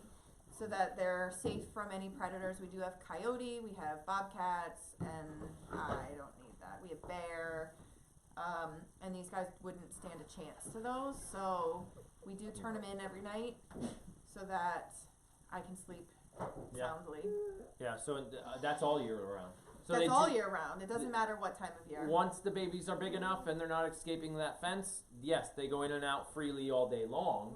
B: so that they're safe from any predators. We do have coyote, we have bobcats, and I don't need that. We have bear, and these guys wouldn't stand a chance to those. So we do turn them in every night so that I can sleep soundly.
A: Yeah, so that's all year round. So
B: That's
A: they
B: all
A: do-
B: year round. It doesn't matter what time of year.
A: Once the babies are big enough and they're not escaping that fence, yes, they go in and out freely all day long.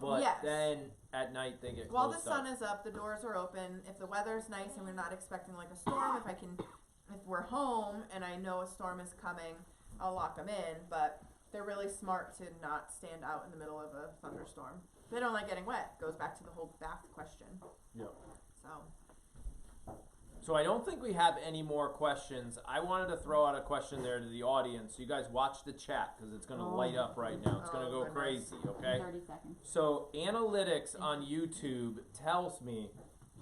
A: But
B: Yes.
A: then at night they get
B: While the
A: closed
B: sun
A: up.
B: is up, the doors are open. If the weather's nice and we're not expecting like a storm, if we're home and I know a storm is coming, I'll lock them in. But they're really smart to not stand out in the middle of a thunderstorm. They don't like getting wet. Goes back to the whole bath question.
A: Yep.
B: So
A: So I don't think we have any more questions. I wanted to throw out a question there to the audience. So you guys watch the chat because it's going to light up right now. It's going to
B: Oh,
A: go
B: goodness.
A: crazy, okay?
E: 30 seconds.
A: So analytics on YouTube tells me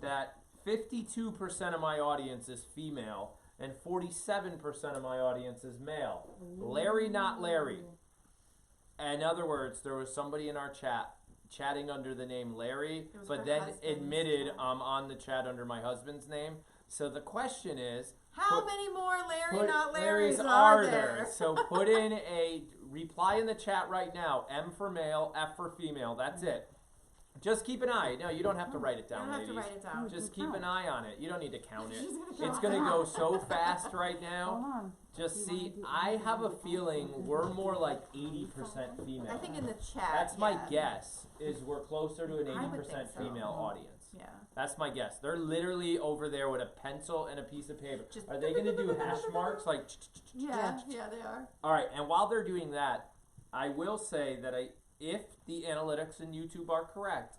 A: that 52% of my audience is female and 47% of my audience is male. Larry, not Larry. In other words, there was somebody in our chat chatting under the name Larry,
B: It was
A: but
B: her
A: then
B: husband's
A: admitted
B: name.
A: I'm on the chat under my husband's name. So the question is,
B: how
A: Put-
B: many more Larry,
A: put
B: not
A: Larry's
B: Larrys are
A: there?
B: there?
A: So put in a reply in the chat right now. M for male, F for female. That's it. Just keep an eye. No, you don't have to write it
B: You
A: down,
B: don't have to
A: ladies.
B: write it down.
A: Just keep an eye on it. You don't need to count it.
B: She's gonna
A: It's
B: count
A: gonna
B: it.
A: go so fast right now.
D: Hold on.
A: Just see, I have a feeling we're more like 80% female.
B: I think in the chat.
A: That's my
B: yeah.
A: guess. Is we're closer to an
B: I would
A: 80%
B: think so.
A: female audience.
B: Yeah.
A: That's my guess. They're literally over there with a pencil and a piece of paper.
B: Just
A: Are they gonna do hash marks like?
B: Yeah, they are.
A: All right, and while they're doing that, I will say that if the analytics in YouTube are correct,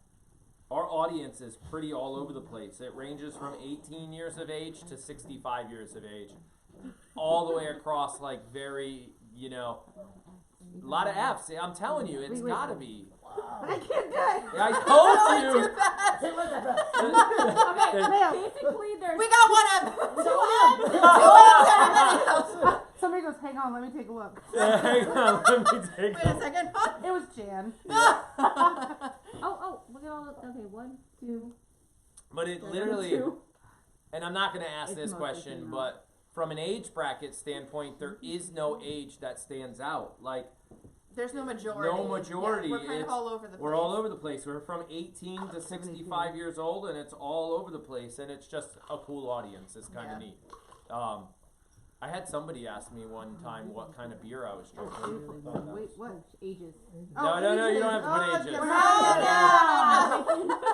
A: our audience is pretty all over the place. It ranges from 18 years of age to 65 years of age, all the way across, like very, a lot of F's. I'm telling you, it's gotta be.
D: I can't do it.
A: I told you.
F: It was the best.
E: Basically, there's
B: We got one of them. Two M's, everybody else.
D: Somebody goes, hang Hang on, let me take a look.
A: Hang on, let me take
B: Wait a second.
D: It was Jan.
E: Oh, look at all. Okay, 1, 2.
A: But it
E: There's
A: literally,
E: 2.
A: and I'm not going to ask
D: It's
A: this
D: mostly
A: question,
D: female.
A: but from an age bracket standpoint, there is no age that stands out. Like,
B: There's no majority.
A: No majority,
B: Yeah, we're kind of
A: it's-
B: all over the place.
A: we're all over the place. We're from 18 to 65 years old, and it's all over the place, and it's just a cool audience. It's kind of
B: Yeah.
A: neat. I had somebody ask me one time what kind of beer I was drinking.
D: Wait, what?
E: Ages.
A: No, you don't have to put ages.
B: Oh,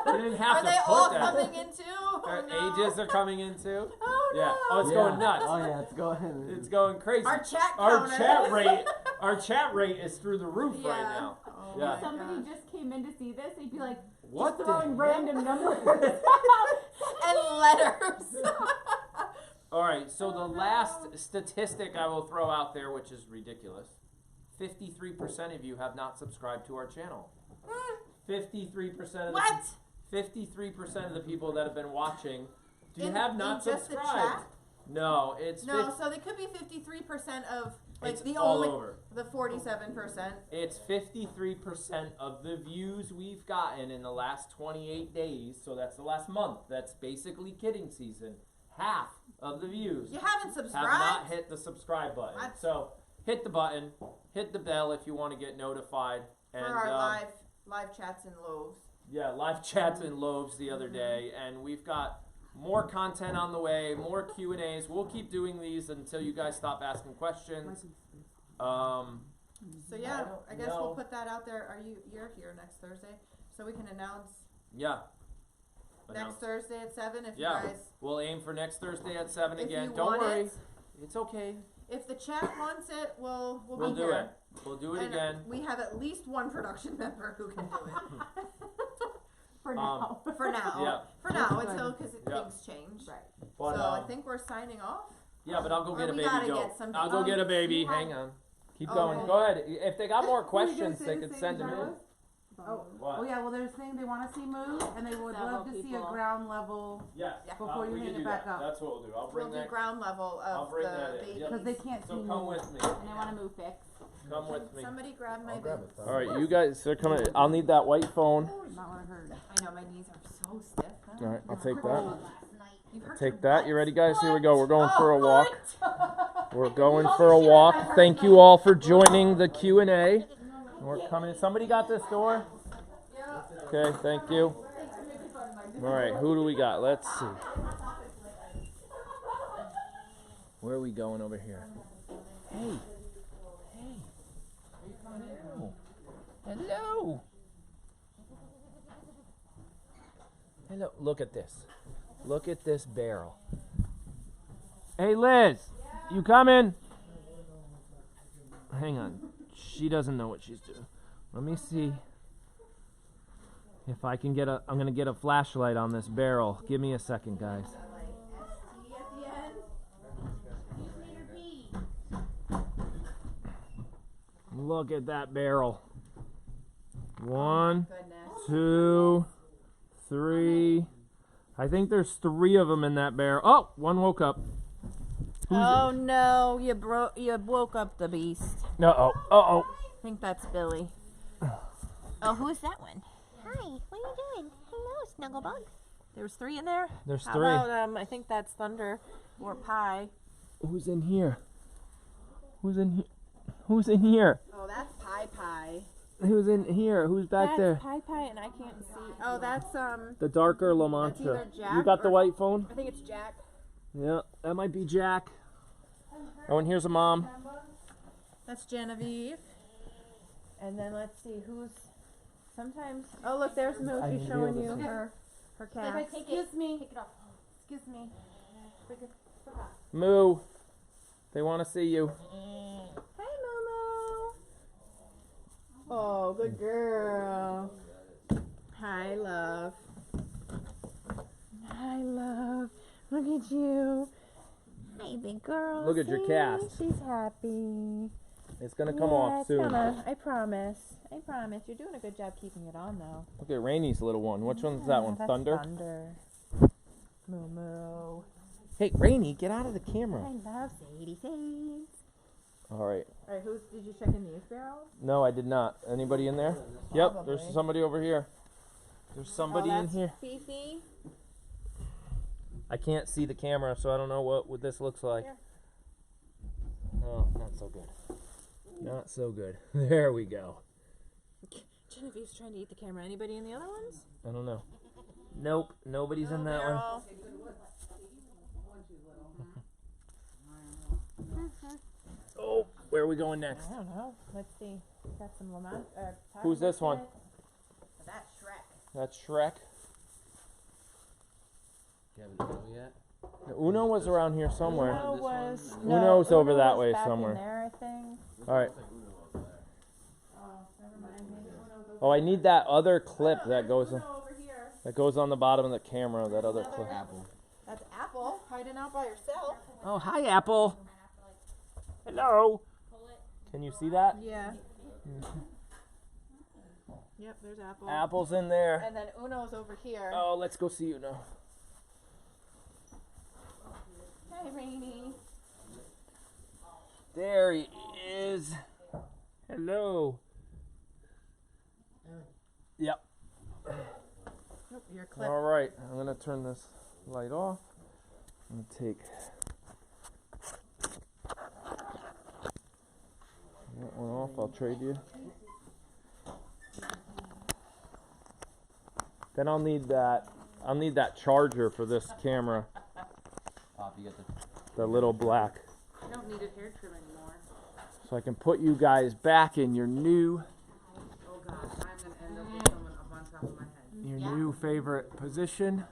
A: You didn't have
B: Are
A: to
B: they
A: put
B: all
A: that.
B: coming in too?
A: Their
B: Oh, no.
A: ages are coming in too.
B: Oh no.
A: Yeah. Oh, it's going nuts.
C: Oh yeah, it's going.
A: It's going crazy.
B: Our chat
A: Our
B: counter.
A: chat rate is through the roof
B: Yeah.
A: right now.
B: Oh
A: Yeah.
B: my
E: If somebody
B: gosh.
E: just came in to see this, they'd be like,
A: What the
E: throwing
A: heck?
E: random numbers.
B: And letters.
A: All right, so the last statistic I will throw out there, which is ridiculous, 53% of you have not subscribed to our channel. 53% of
B: What?
A: 53% of the people that have been watching do
B: In-
A: have not
B: in just the
A: subscribed.
B: chat?
A: No, it's
B: No, so they could be 53% of like
A: it's
B: the
A: all
B: only
A: over.
B: the 47%.
A: It's 53% of the views we've gotten in the last 28 days. So that's the last month. That's basically kidding season. Half of the views
B: You haven't
A: have
B: subscribed.
A: not hit the subscribe button.
B: What?
A: So hit the button, hit the bell if you want to get notified. And
B: for our live chats and loaves.
A: yeah, live chats and loaves the other day, and we've got more content on the way, more Q&As. We'll keep doing these until you guys stop asking questions.
B: So yeah, I guess
A: know.
B: we'll put that out there. You're here next Thursday, so we can announce
A: Yeah.
B: next Thursday at 7 if
A: Yeah.
B: you guys.
A: We'll aim for next Thursday at 7
B: If
A: again.
B: you
A: Don't
B: want
A: worry.
B: it.
A: It's okay.
B: If the chat wants it, we'll
A: We'll
B: be
A: do
B: here.
A: it. We'll do it
B: And
A: again.
B: we have at least one production member who can do it.
E: For now.
B: For now.
A: Yeah.
B: For now, until because
A: Yeah.
B: things change.
E: Right.
A: But,
B: So I think we're signing off.
A: yeah, but I'll go
B: Or
A: get a
B: we
A: baby
B: gotta
A: goat.
B: get some-
A: I'll go get a baby.
B: you have-
A: Hang on. Keep
B: Oh,
A: going.
B: okay.
A: Go ahead. If they got more
D: Were you gonna
A: questions,
D: say
A: they
D: the
A: could
D: same
A: send them
D: as I
A: in.
D: was? Oh.
A: What?
D: Oh yeah, well they're saying they want to see move and they would
E: Several
D: love to see a
E: people.
D: ground level
A: Yes.
B: Yeah.
D: before you
A: we
D: hang
A: can
D: it
A: do
D: back
A: that.
D: up.
A: That's what we'll do. I'll
B: We'll
A: bring
B: do
A: that.
B: ground level
A: I'll
B: of
A: bring
B: the
A: that in.
B: babies.
A: Yep.
D: Because they can't
A: So
D: see
A: come
D: move.
A: with me.
E: And I want to move fix.
A: Come with me.
B: Somebody grab my
G: I'll grab
B: baby.
G: it.
A: All right, you guys are coming. I'll need that white phone.
D: Not what I heard.
B: I know my knees are so stiff.
A: All right, I'll take that.
E: Last night.
B: You hurt
A: Take
B: your
A: that.
B: butt.
A: You ready, guys? Here we go. We're going for a
B: Oh,
A: walk.
B: what?
A: We're going for a walk. Thank you all for joining the Q&A. We're coming. Somebody got this door? Okay, thank you. All right, who do we got? Let's see. Where are we going over here? Hey. Hey. Hello. Hello. Hello. Look at this. Look at this barrel. Hey, Liz. You coming? Hang on. She doesn't know what she's doing. Let me see if I can get a. I'm gonna get a flashlight on this barrel. Give me a second, guys. Look at that barrel. One,
B: Goodness.
A: 2, 3. I think there's 3 of them in that barrel. Oh, one woke up.
B: Oh no, you woke up the beast.
A: Uh oh.
B: I think that's Billy. Oh, who's that one?
H: Hi, what are you doing? Hello, Snugglebug.
B: There was 3 in there?
A: There's
B: How
A: 3.
B: about, I think that's Thunder or Pie.
A: Who's in here? Who's in here? Who's in here?
B: Oh, that's Pie.
A: Who's in here? Who's back
B: That's
A: there?
B: Pie, and I can't see. Oh, that's
A: The darker La
B: That's either
A: Mancha.
B: Jack
A: You got the
B: or-
A: white phone?
B: I think it's Jack.
A: Yeah, that might be Jack. Oh, and here's a mom.
B: That's Genevieve. And then let's see who's. Sometimes. Oh, look, there's Moo.
C: I
B: She's
C: can
B: showing
C: feel
B: you
C: this.
B: her cat.
E: Excuse me.
B: Take it off. Excuse me.
A: Moo. They want to see you.
B: Hi, Momo. Oh, good girl. Hi, love. Hi, love. Look at you.
H: Hi, big girl.
A: Look at your
B: See?
A: cast.
B: She's happy.
A: It's going to come
B: Yeah,
A: off
B: it's
A: soon.
B: gonna. I promise. You're doing a good job keeping it on, though.
A: Look at Rainey's little one. Which one's that one?
B: That's
A: Thunder?
B: Thunder. Momo.
A: Hey, Rainey, get out of the camera.
B: I love Sadie Says.
A: All right.
B: All right, did you check in these barrels?
A: No, I did not. Anybody in there? Yep, there's
B: Probably.
A: somebody over here. There's somebody in here.
B: Fifi.
A: I can't see the camera, so I don't know what this looks like.
B: Here.
A: Oh, not so good. Not so good. There we go.
B: Genevieve's trying to eat the camera. Anybody in the other ones?
A: I don't know. Nope, nobody's in that one. Oh, where are we going next?
B: I don't know. Let's see. Got some lemon.
A: Who's this one?
B: That's Shrek.
A: That's Shrek.
C: You haven't know yet?
A: Uno was around here somewhere.
B: Uno was.
A: Uno's over
B: Uno
A: that
B: was
A: way
B: back
A: somewhere.
B: In there, I think.
A: All right.
B: Oh, never mind. Maybe Uno's over
A: Oh, I need that other clip that goes
B: Uno over here.
A: on the bottom of the camera. That other clip.
C: Apple.
B: That's Apple hiding out by herself.
A: Oh, hi, Apple. Hello. Can you see that?
B: Yeah. Yep, there's Apple.
A: Apple's in there.
B: And then Uno's over here.
A: Oh, let's go see Uno.
B: Hi, Rainey.
A: There he is. Hello. Yep.
B: Nope, your clip.
A: All right, I'm gonna turn this light off. I'm gonna take that one off. I'll trade you. Then I'll need that. I'll need that charger for this camera.
C: You get
A: The little black.
B: I don't need a hair trim anymore.
A: So I can put you guys back in your new,
D: Oh God, I'm gonna end up with someone up on top of my head.
A: your new favorite position.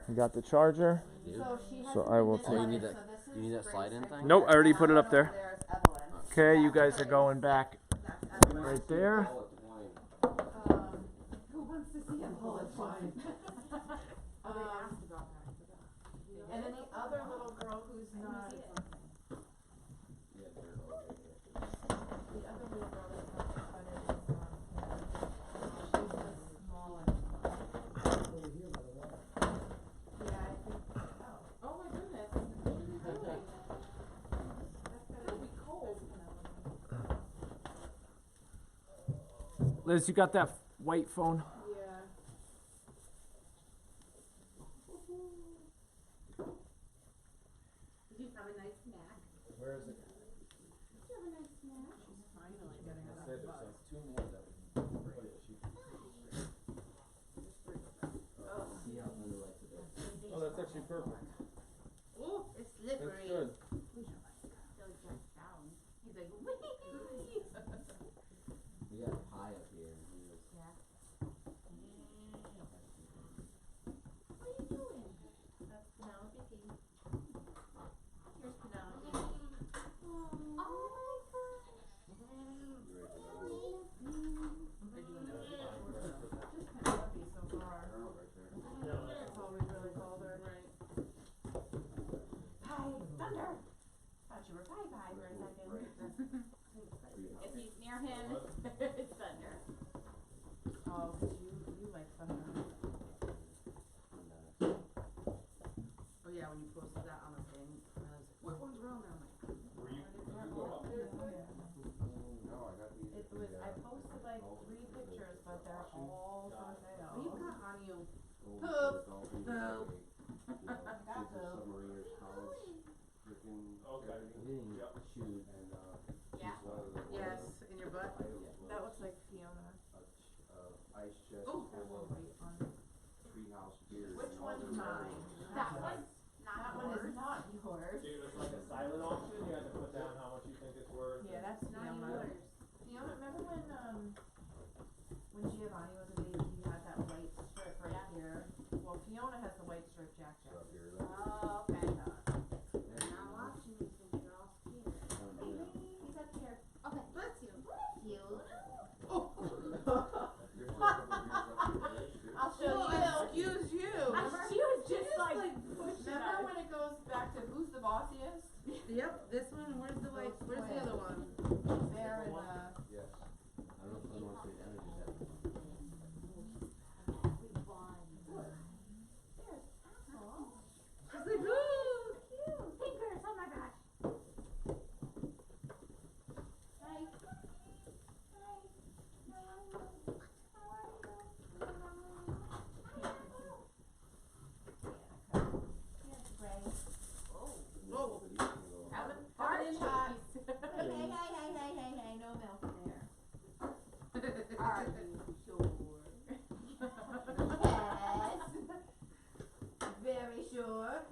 A: You got the charger.
B: So she has
A: So I will
C: Oh, you
A: take.
C: need that. You need that slide in thing?
A: Nope, I already put it up there.
B: There's Evelyn.
A: Okay, you guys are going back
B: That's Evelyn.
A: right there.
B: Who wants to see a bullet point? And then the other little girl who's not. The other little girl that's not excited is she's the smallest. Yeah, I think. Oh my goodness. What are you doing? That's gonna be cold.
A: Liz, you got that white phone?
B: Yeah.
E: Did you have a nice snack?
A: Where is it?
E: Did you have a nice snack?
B: She's finally getting it
A: There's
B: out.
A: like two more that we can put it. Oh, that's actually perfect.
E: Oh, it's
A: That's
E: slippery.
A: good.
E: So just down. He's like, wee.
C: We got a pie up here.
E: Yeah. What are you doing? That's Penelope. Here's Penelope. Oh my gosh.
B: Penelope so far. That's all we really called her. Right.
E: Hi, Thunder. Thought you were bye-bye for a second. If he's near him, it's Thunder.
B: Oh, 'cause you like thunder.
D: Oh yeah, when you posted that on the thing, I was like, what one's wrong? And I'm like,
B: It was, I posted like 3 pictures, but they're all
D: what do you
B: something.
D: got on you?
B: Poop.
D: Poop.
B: Got poop.
A: Okay.
C: Shoot.
E: Yeah.
D: Yes, in your butt.
B: That looks like Fiona.
D: Oh.
B: Which one's mine?
E: That one's not
B: That one
E: yours.
B: is not yours.
A: Dude, it's like a silent auction. You have to put down how much you think it's worth.
B: Yeah, that's
E: Not
B: Fiona.
E: yours.
B: Fiona, remember when Giovanni was a baby, he had that white strip right here? Well, Fiona has the white strip Jack Jack.
E: Oh, okay. They're not watching me since you're all scared. He's up here. Okay, bless you. Bless you.
B: I'll show you. Excuse you.
E: She was just like,
B: Remember when it goes back to who's the bossiest?
D: Yep, this one, where's the like, where's the other one?
B: There and
C: Yes. I don't know if someone wants to be down or just
E: There's Apple.
D: She's like, ooh.
E: Cute. Hey, girl.
B: Very sure.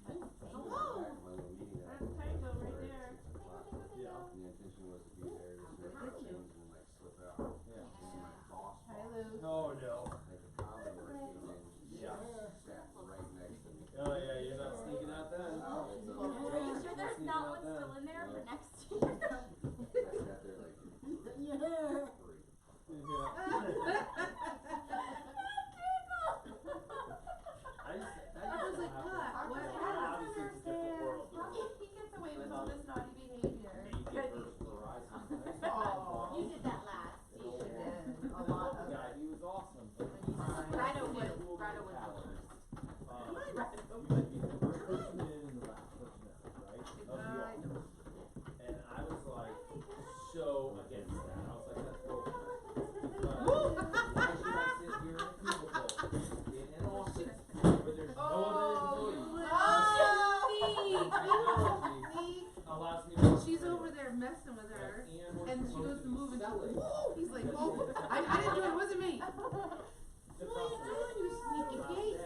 G: Hello. That's Tango right there.
A: Yeah.
G: And the intention was to be there, just make our change and like slip out.
A: Yeah.
G: And my boss,
B: Hi, Lou.
A: Oh no.
G: like the commodore came in,
A: Yeah.
G: sat right next to me.
A: Oh yeah, you're not sneaking out then.
E: Are you sure there's not one still in there for next year?
G: I sat there like, three.
D: I was like, God, what happened?
A: Obviously it's a different world.
B: He gets away with all this naughty behavior.
A: Media versus Verizon.
B: Aw.
E: You did that last
B: She
E: year.
B: did a lot of
A: Yeah,
B: it.
A: he was awesome.
E: Greta would do it.
A: You might be the first person in and the last person out, right? Of you all. And I was like, so against that. I was like, that's bullshit. Why should I sit here in a cubicle in an office where there's no other employees? Technology allows me to.
D: She's over there messing with her, and she goes to move and
A: sell it.
D: he's like, oh, I didn't do it, it wasn't me.
A: What
D: are you doing, you sneaky pig?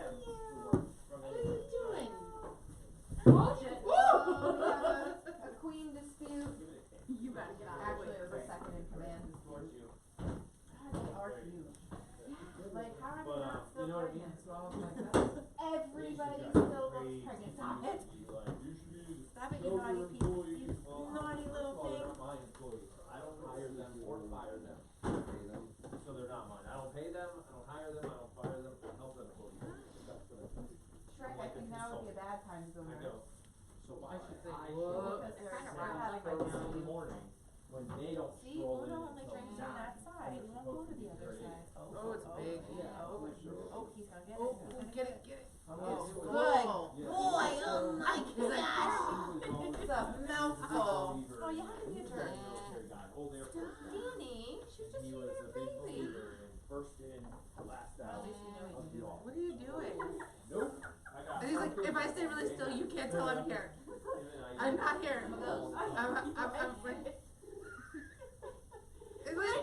A: What
D: What are you doing?
B: Bullshit. A queen dispute.
D: You better get out of the
B: Actually,
D: way.
B: it was a second in command.
A: Towards you.
B: They are huge. Like, how are they
A: But,
B: not
A: you
B: still
A: know what I mean?
B: pregnant? So I was like, everybody still looks pregnant on it.
H: Stop it, you naughty people. You naughty little
A: Well, they're
H: thing.
A: not my employees. I don't hire them or fire them.
G: Pay them.
A: So they're not mine. I don't pay them, I don't hire them, I don't fire them, I help them employees. That's what I do.
B: Shrek, I think now would be a bad time to go
A: I
B: there.
A: go, so why should they
D: Whoa.
A: show up
B: Because
A: at
B: they're
E: kinda
B: kind
E: rough.
B: of like
A: 7:30 in the morning when they don't
H: See,
A: stroll
H: we're
A: in
H: the only
A: until
H: drinks
A: 9?
H: on that side. You won't go to the other side.
D: Oh, it's big.
A: Yeah.
H: Oh, he's gonna get
D: Oh,
H: it.
D: get it, get it.
A: I'm
B: Oh,
A: like,
B: good.
A: Yeah.
B: Boy, oh my
D: He's like,
B: gosh. It's a mouthful.
H: Oh, you have to be a jerk.
A: Military guy, old Air Force guy.
H: Danny, she was just
A: He
H: being
A: was
H: a
A: a big
H: baby.
A: believer in first in, last out of the all.
D: What are you doing?
A: Nope. I got
D: And he's like, if I stay really still, you can't tell I'm here. I'm not here. I'm afraid. Is it?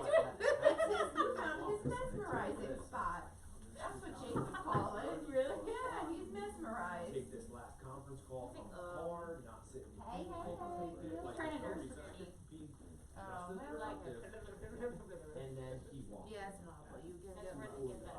B: You found his mesmerizing spot. That's what Jake would call it. Really? Yeah, he's mesmerized.
A: Take this last conference call from the car, not sitting in
B: Hey,
A: people,
B: hey,
A: like,
E: trying to
A: no
E: nurse
A: reason.
E: the baby.
A: Be just
B: Oh,
A: as
B: I like
A: productive. And then he walked.
D: Yes, no, but you give
H: That's
D: him
H: where
D: a
H: they get that